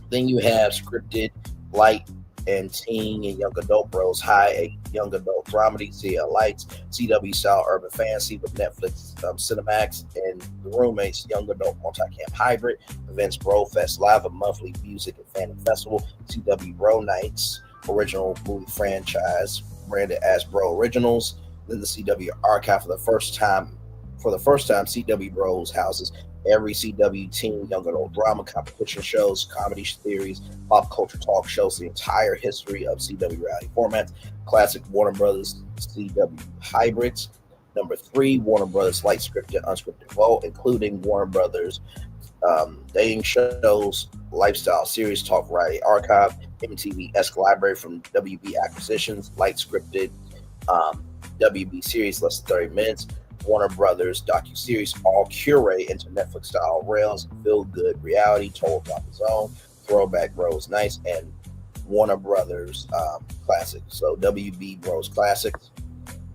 Then you have scripted, light and teen and young adult Bros, high young adult dramedy, CL Lights, CW style urban fantasy with Netflix Cinemax, and The Roommates young adult multi-camp hybrid, events Bro Fest Live, a monthly music and fandom festival, CW Bro Nights, original movie franchise branded as Bro Originals. Then the CW Archive for the first time, CW Bros houses every CW teen young adult drama, competition shows, comedy theories, pop culture talk shows, the entire history of CW reality formats, classic Warner Brothers CW hybrids. Number 3, Warner Brothers light scripted, unscripted vault, including Warner Brothers dating shows, lifestyle series, talk variety archive, MTV-esque library from WB Acquisitions, light scripted WB series, less than 30 minutes, Warner Brothers docuseries, all curate into Netflix-style rails, feel-good reality told on his own, throwback Bros Nice, and Warner Brothers classics. So WB Bros Classics,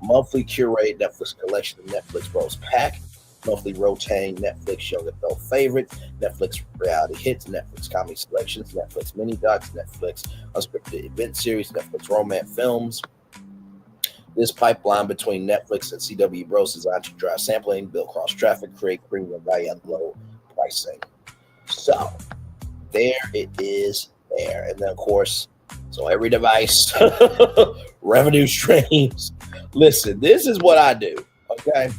monthly curate Netflix collection of Netflix Bros Pack, monthly rotating Netflix show that felt favorites, Netflix reality hits, Netflix comedy selections, Netflix mini docs, Netflix unscripted event series, Netflix romance films. This pipeline between Netflix and CW Bros is designed to drive sampling, build cross traffic, create premium value at low pricing. So there it is there. And then of course, so every device, revenue streams. Listen, this is what I do. Okay.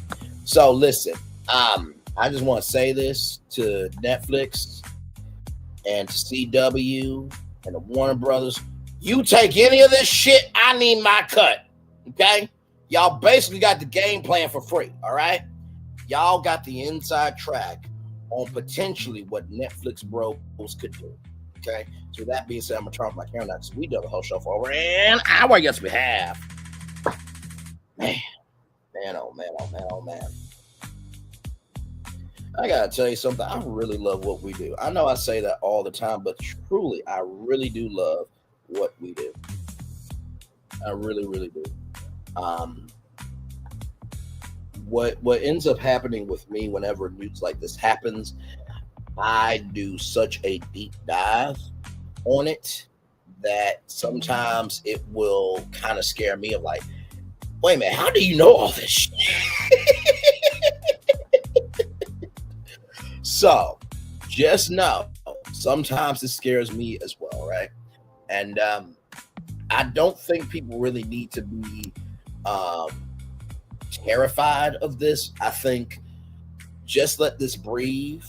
So listen, I just want to say this to Netflix and to CW and the Warner Brothers. You take any of this shit, I need my cut. Okay? Y'all basically got the game plan for free. All right? Y'all got the inside track on potentially what Netflix Bros could do. Okay? So with that being said, I'm going to turn off my camera now because we done the whole show for over an hour. Yes, we have. Man, oh man, oh man, oh man. I gotta tell you something. I really love what we do. I know I say that all the time, but truly, I really do love what we do. I really, really do. What ends up happening with me whenever news like this happens, I do such a deep dive on it that sometimes it will kind of scare me of like, wait a minute, how do you know all this shit? So, just know, sometimes it scares me as well, right? And I don't think people really need to be terrified of this. I think just let this breathe.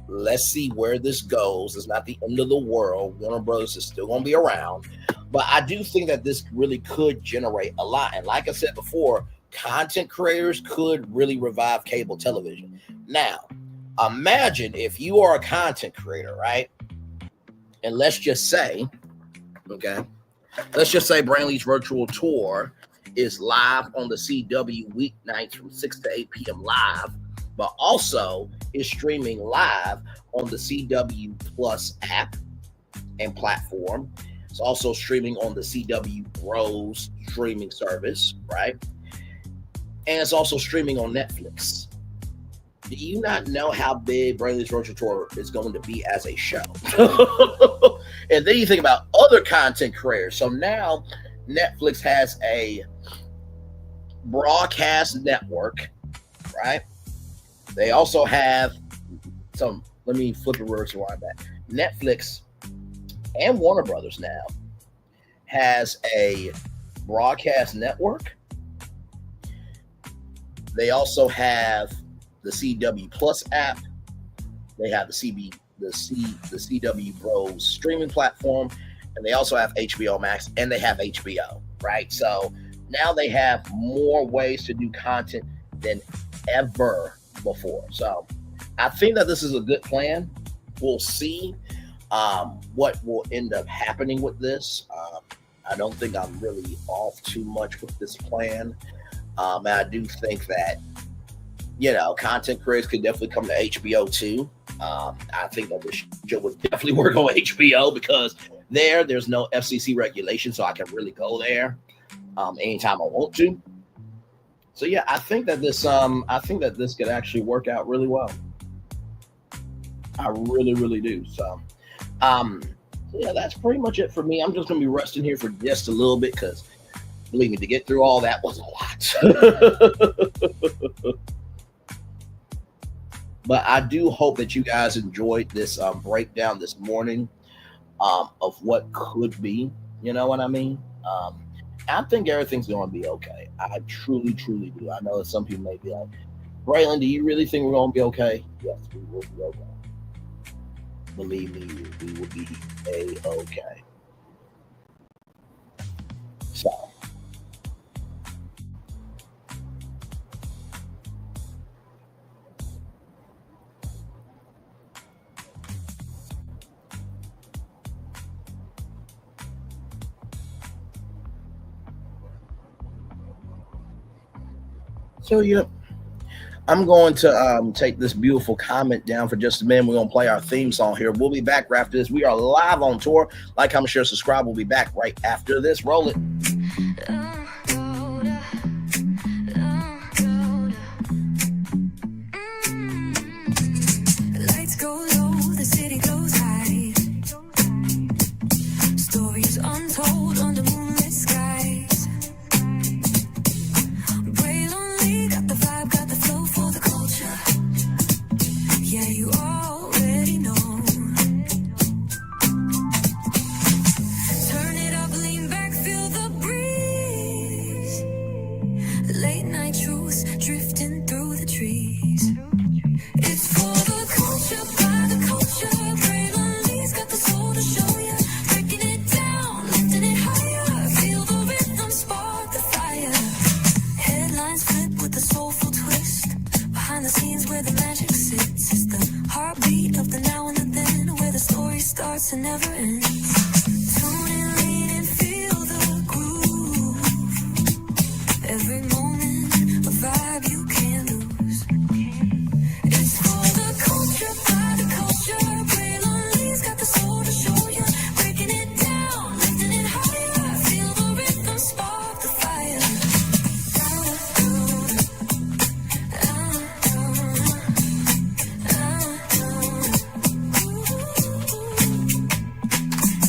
Let's see where this goes. It's not the end of the world. Warner Brothers is still going to be around. But I do think that this really could generate a lot. And like I said before, content creators could really revive cable television. Now, imagine if you are a content creator, right? And let's just say Brainley's virtual tour is live on the CW weeknights from 6 to 8 p.m. live, but also is streaming live on the CW Plus app and platform. It's also streaming on the CW Bros streaming service, right? And it's also streaming on Netflix. Do you not know how big Brainley's Virtual Tour is going to be as a show? And then you think about other content creators. So now Netflix has a broadcast network, right? They also have some, let me flip the words where I'm at. Netflix and Warner Brothers now has a broadcast network. They also have the CW Plus app. They have the CW Bros streaming platform, and they also have HBO Max, and they have HBO, right? So now they have more ways to do content than ever before. So I think that this is a good plan. We'll see what will end up happening with this. I don't think I'm really off too much with this plan. And I do think that, you know, content creators could definitely come to HBO too. I think that this show would definitely work on HBO because there's no FCC regulation, so I can really go there anytime I want to. So yeah, I think that this could actually work out really well. I really, really do. So yeah, that's pretty much it for me. I'm just gonna be resting here for just a little bit because believe me, to get through all that was a lot. But I do hope that you guys enjoyed this breakdown this morning of what could be. You know what I mean? I think everything's going to be okay. I truly, truly do. I know that some people may be like, Braylon, do you really think we're going to be okay? Yes, we will be okay. Believe me, we will be A-okay. So. So yeah, I'm going to take this beautiful comment down for just a minute. We're going to play our theme song here. We'll be back right after this. We are live on tour. Like, comment, share, subscribe. We'll be back right after this. Roll it. Lights go low, the city goes high. Stories untold under moonlit skies. Braylon got the vibe, got the flow for the culture. Yeah, you already know. Turn it up, lean back, feel the breeze. Late night truths drifting through the trees. It's for the culture, by the culture. Braylon got the soul to show ya. Breaking it down, lifting it higher. Feel the rhythm, spark the fire. Headlines flip with a soulful twist. Behind the scenes where the magic sits. It's the heartbeat of the now and the then, where the story starts and never ends. Tune in, lean and feel the groove. Every moment, a vibe you can't lose. It's for the culture, by the culture. Braylon got the soul to show ya. Breaking it down, lifting it higher. Feel the rhythm, spark the fire.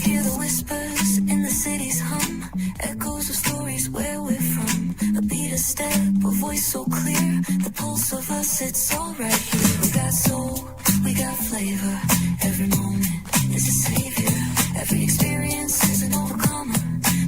Hear the whispers in the city's hum. Echoes of stories where we're from. A beat, a step, a voice so clear. The pulse of us, it's all right here. We got soul, we got flavor. Every moment is a savior. Every experience is an overcomer.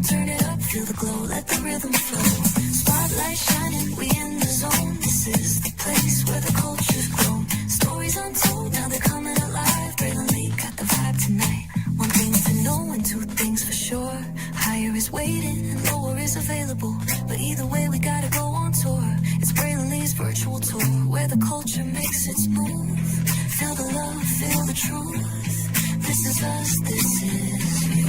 Turn it up, feel the glow, let the rhythm flow. Spotlight shining, we in the zone. This is the place where the culture's grown. Stories untold, now they're coming alive. Braylon got the vibe tonight. One thing to know and two things for sure. Higher is waiting and lower is available. But either way, we gotta go on tour. It's Braylon virtual tour, where the culture makes its move. Feel the love, feel the truth. This is us, this is you.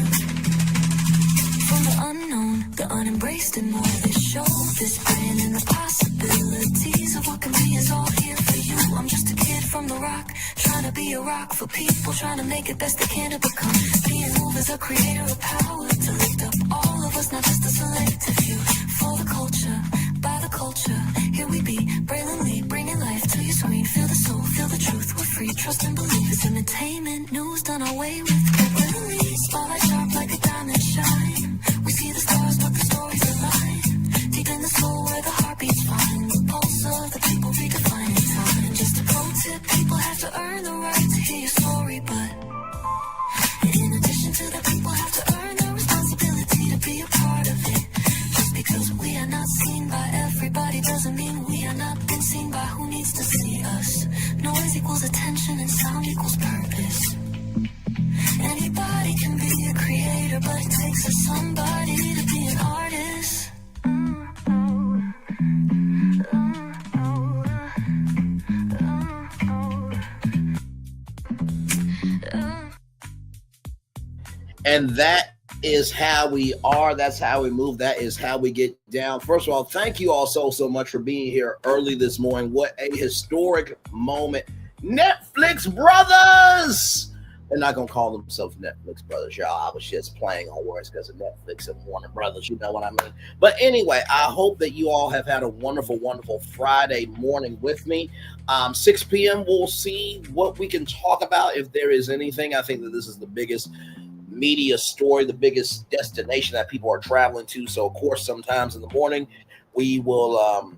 From the unknown, the unembraced and more. This show, this brand and the possibilities of what can be is all here for you. I'm just a kid from the rock, trying to be a rock for people, trying to make it best they can to become. Being moved as a creator of power, to lift up all of us, not just a selective few. For the culture, by the culture, here we be, Braylon Lee, bringing life to your screen. Feel the soul, feel the truth, we're free, trust and believe. It's entertainment, news done our way with Braylon Lee. Spotlight sharp like a diamond shine. We see the stars, but the stories align. Deep in the soul where the heartbeats find. The pulse of the people redefining time. Just a pro tip, people have to earn the right to hear your story, but in addition to that, people have to earn the responsibility to be a part of it. Just because we are not seen by everybody doesn't mean we are not been seen by who needs to see us. Noise equals attention and sound equals purpose. Anybody can be a creator, but it takes a somebody to be an artist. And that is how we are. That's how we move. That is how we get down. First of all, thank you all so much for being here early this morning. What a historic moment. Netflix brothers. They're not going to call themselves Netflix brothers, y'all. I was just playing on words because of Netflix and Warner Brothers. You know what I mean? But anyway, I hope that you all have had a wonderful, wonderful Friday morning with me. 6 p.m., we'll see what we can talk about. If there is anything, I think that this is the biggest media story, the biggest destination that people are traveling to. So, of course, sometimes in the morning, we will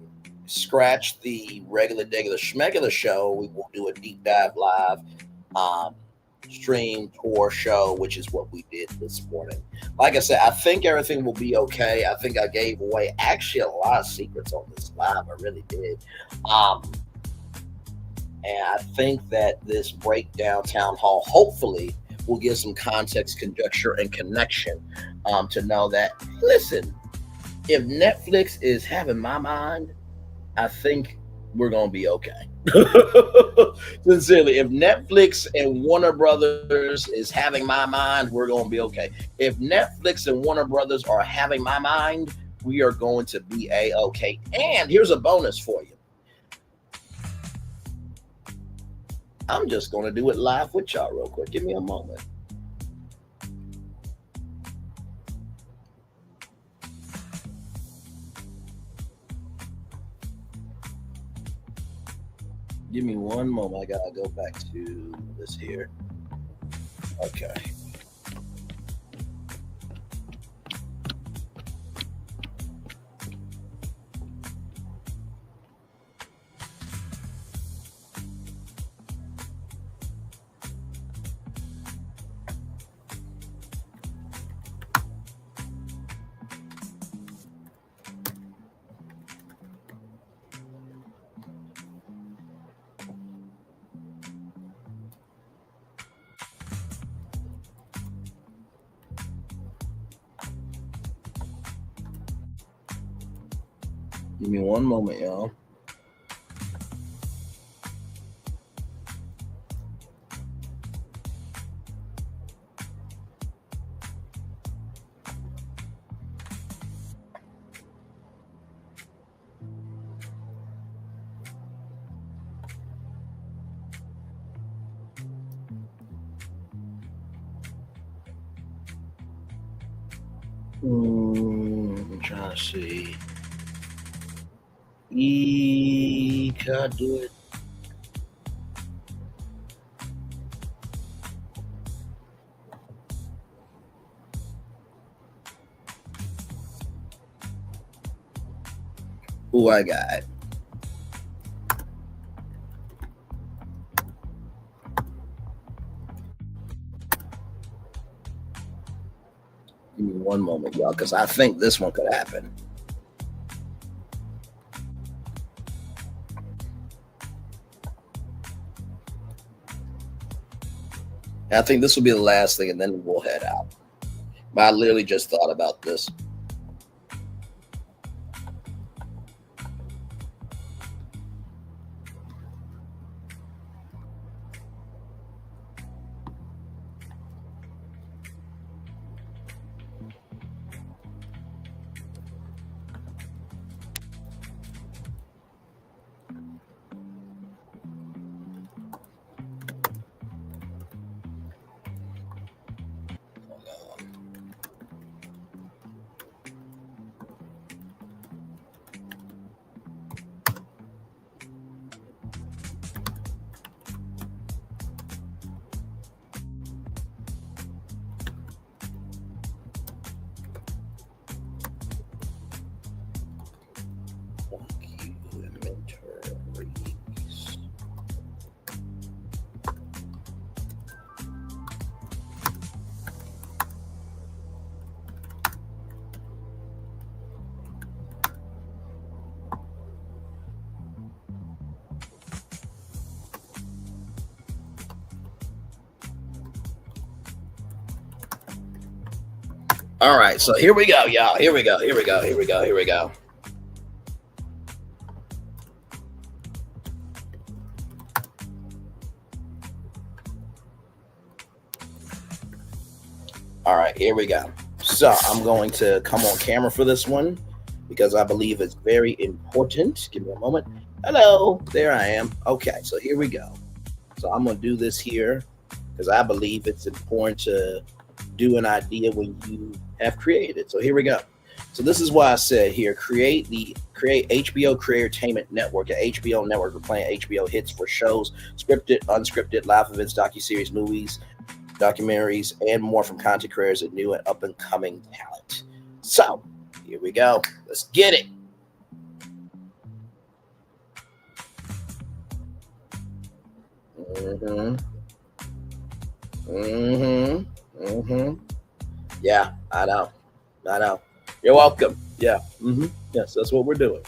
scratch the regular schmegular show. We will do a deep dive live stream tour show, which is what we did this morning. Like I said, I think everything will be okay. I think I gave away actually a lot of secrets on this live. I really did. And I think that this breakdown town hall hopefully will give some context, conjecture, and connection to know that, listen, if Netflix is having my mind, I think we're going to be okay. Sincerely, if Netflix and Warner Brothers is having my mind, we're going to be okay. If Netflix and Warner Brothers are having my mind, We are going to be A-OK. And here's a bonus for you. I'm just going to do it live with y'all real quick. Give me a moment. Give me one moment. I gotta go back to this here. Okay. Give me one moment, y'all. I'm trying to see. Can I do it? Who I got? Give me one moment, y'all, because I think this one could happen. I think this will be the last thing, and then we'll head out. But I literally just thought about this. All right, so here we go, y'all. Here we go. All right, here we go. So I'm going to come on camera for this one because I believe it's very important. Give me a moment. Hello, there I am. Okay, so here we go. So I'm going to do this here because I believe it's important to do an idea when you have created. So here we go. So this is why I said here, create HBO Creatortainment Network, an HBO network for playing HBO hits for shows, scripted, unscripted, live events, docuseries, movies, documentaries, and more from content creators and new and up-and-coming talent. So here we go. Let's get it. Yeah, I know. You're welcome. Yeah. Yes, that's what we're doing.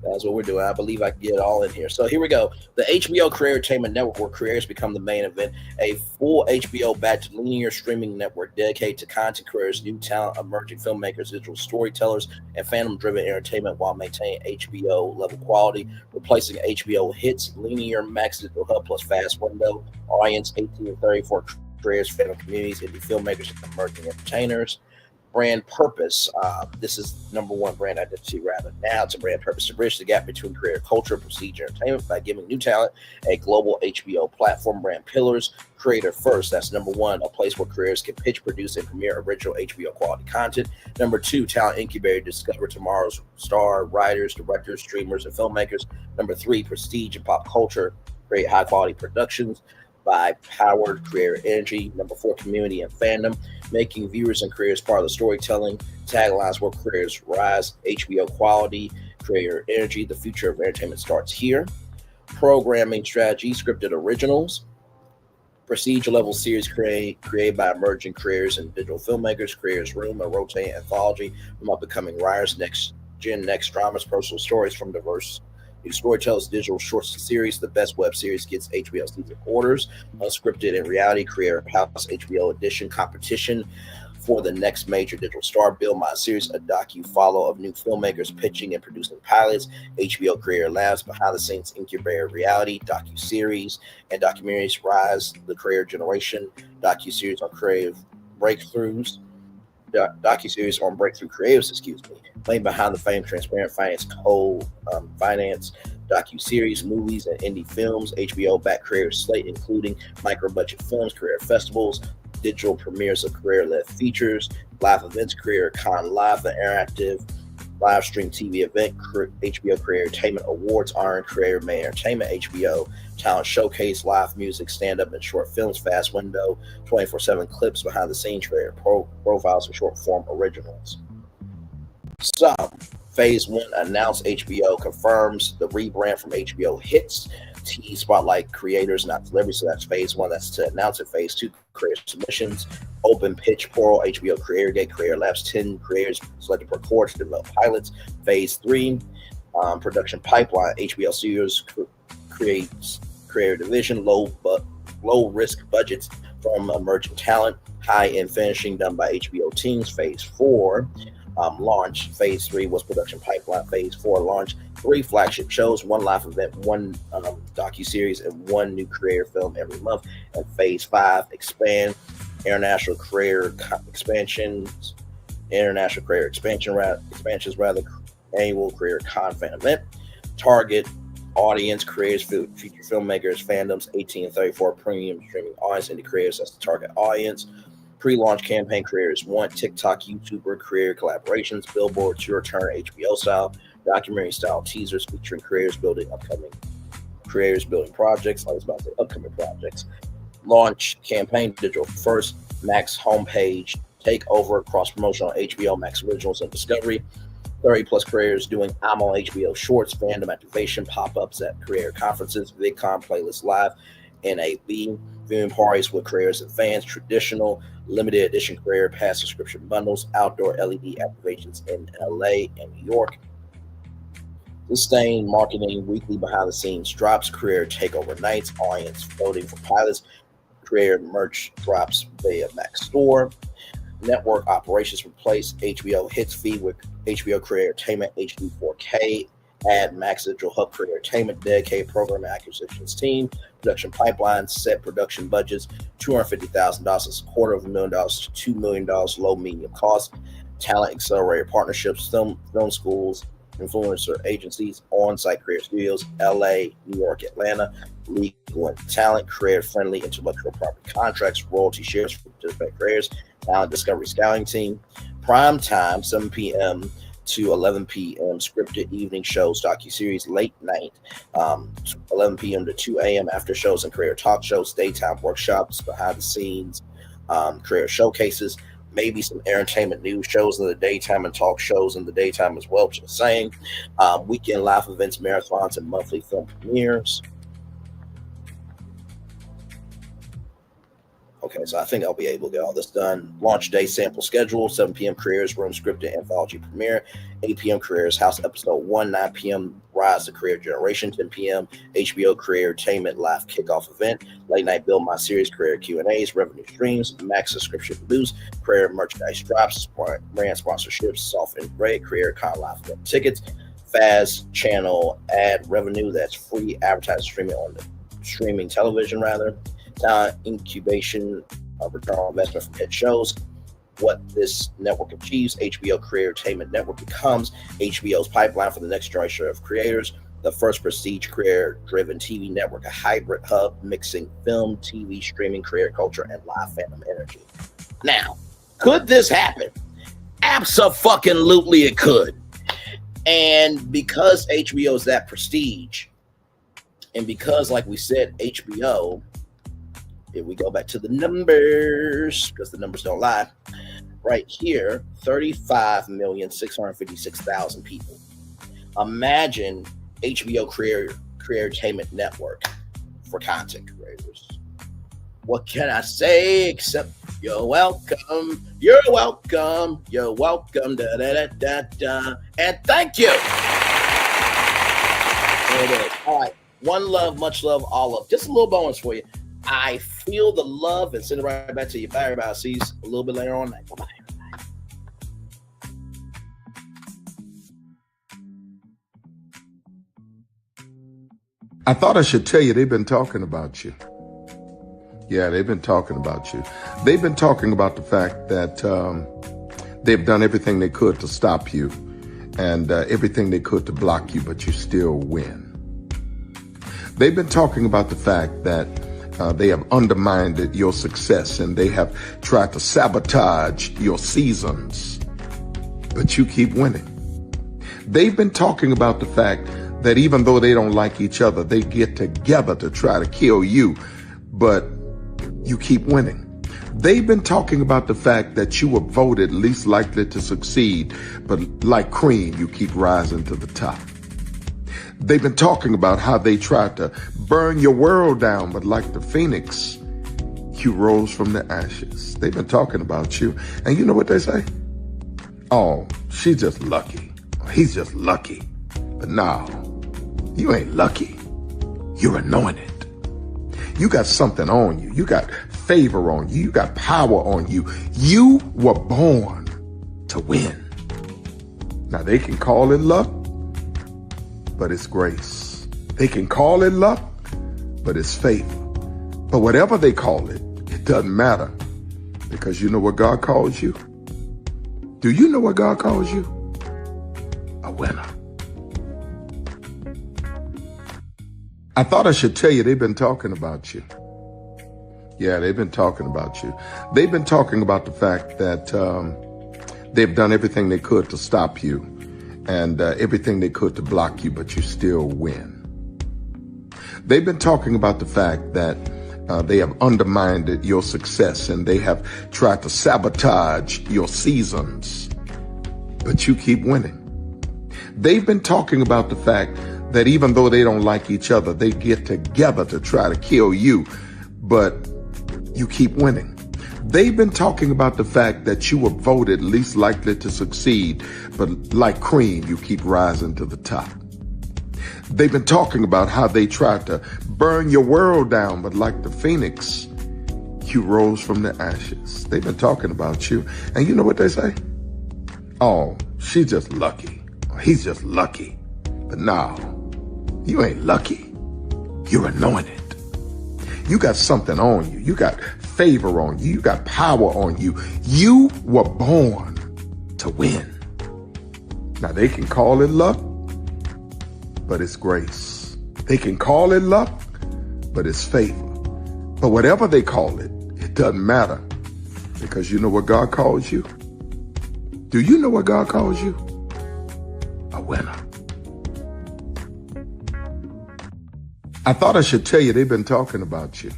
I believe I can get it all in here. So here we go. The HBO Creatortainment Network, where creators become the main event, a full HBO-backed linear streaming network dedicated to content creators, new talent, emerging filmmakers, digital storytellers, and fandom-driven entertainment while maintaining HBO-level quality, replacing HBO hits, linear max digital hub plus fast window, audience 18 to 34 creators, fandom communities, indie filmmakers, and emerging entertainers. Brand purpose. This is number one brand identity, rather. Now it's a brand purpose to bridge the gap between creator culture, prestige, and entertainment by giving new talent a global HBO platform. Brand pillars. Creator first. That's number one, a place where creators can pitch, produce, and premiere original HBO quality content. Number two, talent incubator. Discover tomorrow's star writers, directors, streamers, and filmmakers. Number three, prestige and pop culture. Create high quality productions by powered creator energy. Number four, community and fandom, making viewers and creators part of the storytelling. Taglines where creators rise. HBO quality, creator energy. The future of entertainment starts here. Programming strategy, scripted originals. Prestige level series created by emerging creators and digital filmmakers. Creators Room, a rotating anthology from up-and-coming writers, next dramas, personal stories from diverse new storytellers. Digital short series, the best web series gets HBO season orders. Unscripted and reality, creator house, HBO edition competition for the next major digital star. Build My Series, a docu-follow of new filmmakers pitching and producing pilots. HBO Creator Labs, behind-the-scenes incubator reality, docu-series, and documentaries. Rise the Creator Generation, docu-series on creative breakthroughs. Docu-series on breakthrough creatives, playing behind the fame, transparent finance, finance, docu-series, movies, and indie films. HBO back creator slate, including micro-budget films, career festivals, digital premieres of career-led features, live events, Creator Con Live, the interactive live stream TV event, HBO Creator Entertainment Awards, Iron Creator May Entertainment, HBO Talent Showcase, live music, stand-up and short films, fast window, 24/7 clips, behind-the-scenes creator profiles, and short-form originals. So, Phase 1 announced. HBO confirms the rebrand from HBO Hits. T spotlight creators, not delivery. So that's Phase 1. That's to announce it. Phase 2, creator submissions. Open pitch portal. HBO Creator Day. Creator Labs. 10 creators selected per quarter to develop pilots. Phase 3, production pipeline. HBO Studios creates creator division. Low risk budgets from emerging talent. High end finishing done by HBO teams. Phase 4. Launch. Phase 3 was production pipeline. Phase 4 launch. 3 flagship shows, 1 live event, 1 docu-series, and 1 new creator film every month. And Phase 5 expand. International creator expansions. Annual creator content event. Target audience creators, future filmmakers, fandoms, 18 and 34 premium streaming audience, indie creators. That's the target audience. Pre-launch campaign, creators want TikTok, YouTuber, creator collaborations, billboards, your turn, HBO style, documentary style teasers featuring creators building projects. I was about to say upcoming projects. Launch campaign, digital first, Max homepage, takeover, cross promotion on HBO Max Originals and Discovery. 30 plus creators doing I'm on HBO Shorts, fandom activation, pop-ups at creator conferences, VidCon playlist live, NAB, viewing parties with creators and fans, traditional, limited edition creator pass subscription bundles, outdoor LED activations in LA and New York. Sustained marketing, weekly behind the scenes drops, creator takeover nights, audience voting for pilots, creator merch drops via Max Store. Network operations replace HBO Hits feed with HBO Creator Entertainment HD 4K. Add Max Digital Hub Creator Entertainment, dedicated program and acquisitions team. Production pipeline, set production budgets, $250,000 to $250,000 to $2 million, low medium cost. Talent accelerator partnerships, film schools, influencer agencies, on-site creator studios, LA, New York, Atlanta. Legal and talent, creator-friendly intellectual property contracts, royalty shares for participant creators. Talent discovery scouting team. Prime time, 7 p.m. to 11 p.m. scripted evening shows, docuseries, late night, 11 p.m. to 2 a.m. after shows and career talk shows, daytime workshops, behind the scenes, career showcases, maybe some entertainment news shows in the daytime and talk shows in the daytime as well, just saying. Weekend live events, marathons, and monthly film premieres. Okay, so I think I'll be able to get all this done. Launch day sample schedule, 7 p.m. Careers Room scripted anthology premiere, 8 p.m. Careers House episode 1, 9 p.m. Rise to Career Generation, 10 p.m. HBO Career Entertainment live kickoff event, late night Build My Series Career Q&As, revenue streams, Max subscription boost, career merchandise drops, brand sponsorships, soft and great, Career Con live event tickets, fast channel ad revenue, that's free advertising streaming on the streaming television rather. Incubation, return on investment from hit shows, what this network achieves. HBO Creator Entertainment Network becomes HBO's pipeline for the next generation of creators, the first prestige creator-driven TV network, a hybrid hub mixing film, TV, streaming, creator culture, and live fandom energy. Now, could this happen? Abso-fucking-lutely it could. And because HBO is that prestige, and because, like we said, HBO, if we go back to the numbers, because the numbers don't lie, right here, 35,656,000 people. Imagine HBO Creator Entertainment Network for content creators. What can I say except you're welcome, you're welcome, you're welcome, da da da da da, and thank you. There it is. All right, one love, much love, all love. Just a little bonus for you. I feel the love and send it right back to you. Bye, everybody. See you a little bit later on. Bye-bye. I thought I should tell you they've been talking about you. Yeah, they've been talking about you. They've been talking about the fact that they've done everything they could to stop you and everything they could to block you, but you still win. They've been talking about the fact that they have undermined your success and they have tried to sabotage your seasons, but you keep winning. They've been talking about the fact that even though they don't like each other, they get together to try to kill you, but you keep winning. They've been talking about the fact that you were voted least likely to succeed, but like cream, you keep rising to the top. They've been talking about how they tried to burn your world down, but like the phoenix, you rose from the ashes. They've been talking about you. And you know what they say? Oh, she's just lucky. He's just lucky. But no, you ain't lucky. You're anointed. You got something on you. You got favor on you. You got power on you. You were born to win. Now they can call it luck, but it's grace. They can call it luck, but it's favor. But whatever they call it, it doesn't matter, because you know what God calls you? Do you know what God calls you? A winner. I thought I should tell you they've been talking about you. Yeah, they've been talking about you. They've been talking about the fact that they've done everything they could to stop you and everything they could to block you, but you still win. They've been talking about the fact that they have undermined your success and they have tried to sabotage your seasons, but you keep winning. They've been talking about the fact that even though they don't like each other, they get together to try to kill you, but you keep winning. They've been talking about the fact that you were voted least likely to succeed, but like cream, you keep rising to the top. They've been talking about how they tried to burn your world down, but like the phoenix, you rose from the ashes. They've been talking about you. And you know what they say? Oh, she's just lucky. He's just lucky. But no, you ain't lucky. You're anointed. You got something on you. You got favor on you. You got power on you. You were born to win. Now they can call it luck, but it's grace. They can call it luck, but it's favor. But whatever they call it, it doesn't matter, because you know what God calls you? Do you know what God calls you? A winner. I thought I should tell you they've been talking about you.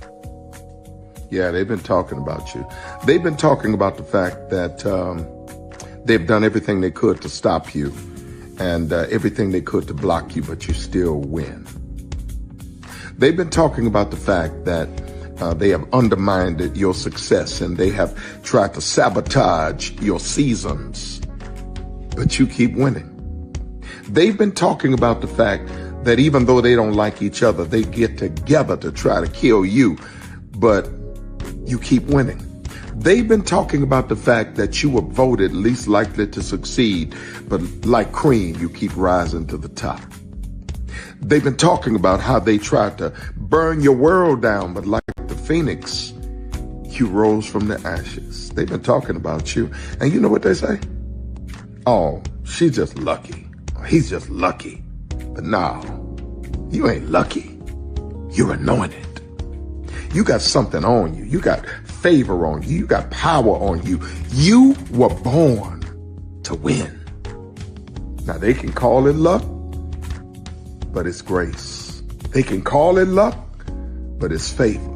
Yeah, they've been talking about you. They've been talking about the fact that they've done everything they could to stop you and everything they could to block you, but you still win. They've been talking about the fact that they have undermined your success and they have tried to sabotage your seasons, but you keep winning. They've been talking about the fact that even though they don't like each other, they get together to try to kill you, but you keep winning. They've been talking about the fact that you were voted least likely to succeed, but like cream, you keep rising to the top. They've been talking about how they tried to burn your world down, but like the phoenix, You rose from the ashes. They've been talking about you. And you know what they say? Oh, she's just lucky. He's just lucky. But no, you ain't lucky. You're anointed. You got something on you. You got favor on you. You got power on you. You were born to win. Now, they can call it luck, but it's grace. They can call it luck, but it's favor.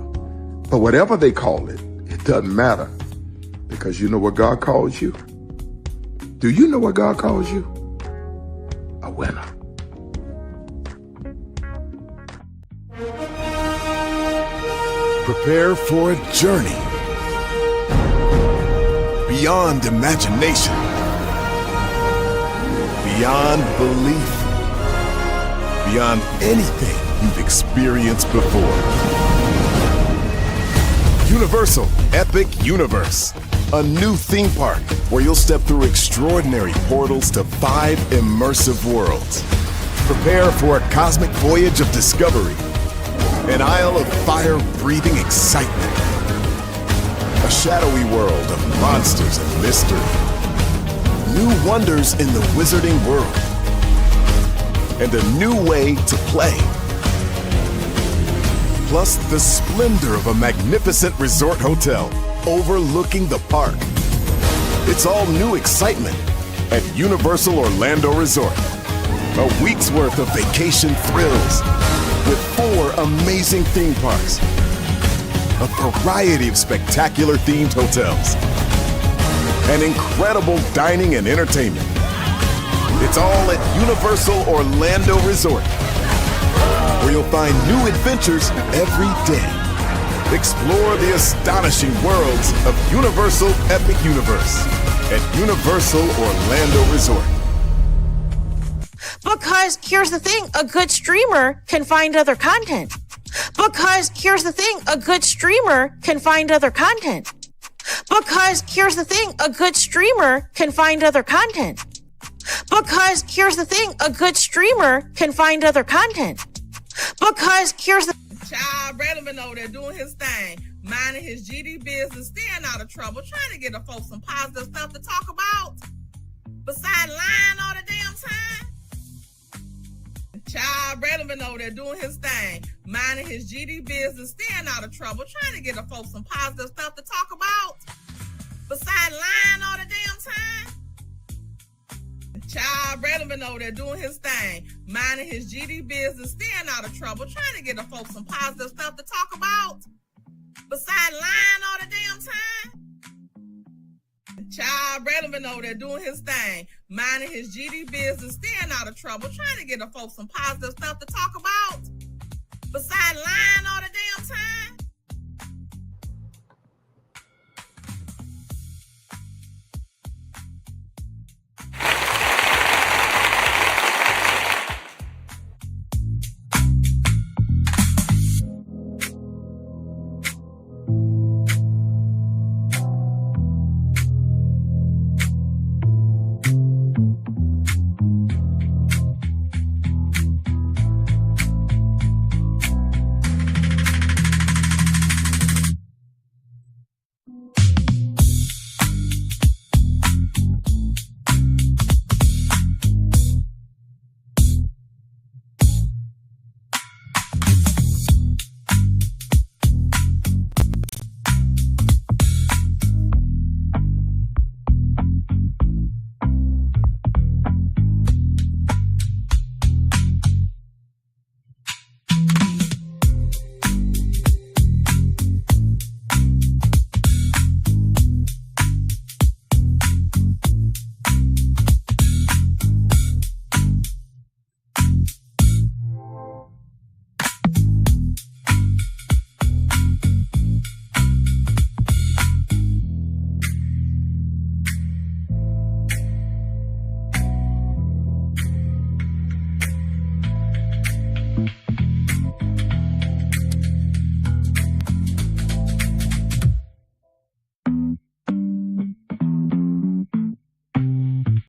But whatever they call it, it doesn't matter, because you know what God calls you? Do you know what God calls you? A winner. Prepare for a journey beyond imagination, beyond belief, beyond anything you've experienced before. Universal Epic Universe, a new theme park where you'll step through extraordinary portals to 5 immersive worlds. Prepare for a cosmic voyage of discovery, an isle of fire-breathing excitement, a shadowy world of monsters and mystery, new wonders in the wizarding world, and a new way to play. Plus the splendor of a magnificent resort hotel overlooking the park. It's all new excitement at Universal Orlando Resort. A week's worth of vacation thrills with 4 amazing theme parks, a variety of spectacular themed hotels, and incredible dining and entertainment. It's all at Universal Orlando Resort, where you'll find new adventures every day. Explore the astonishing worlds of Universal Epic Universe at Universal Orlando Resort. Because here's the thing, a good streamer can find other content. Because here's the thing, a good streamer can find other content. Because here's the thing, a good streamer can find other content. Because here's the thing, a good streamer can find other content. Because here's the Child Braylon over there doing his thing, minding his GD business, staying out of trouble, trying to get the folks some positive stuff to talk about. Besides lying all the damn time. Child Braylon over there doing his thing, minding his GD business, staying out of trouble, trying to get the folks some positive stuff to talk about. Besides lying all the damn time. Child Braylon over there doing his thing, minding his GD business, staying out of trouble, trying to get the folks some positive stuff to talk about. Besides lying all the damn time. Child Braylon over there doing his thing, minding his GD business, staying out of trouble, trying to get the folks some positive stuff to talk about. Besides lying all the damn time.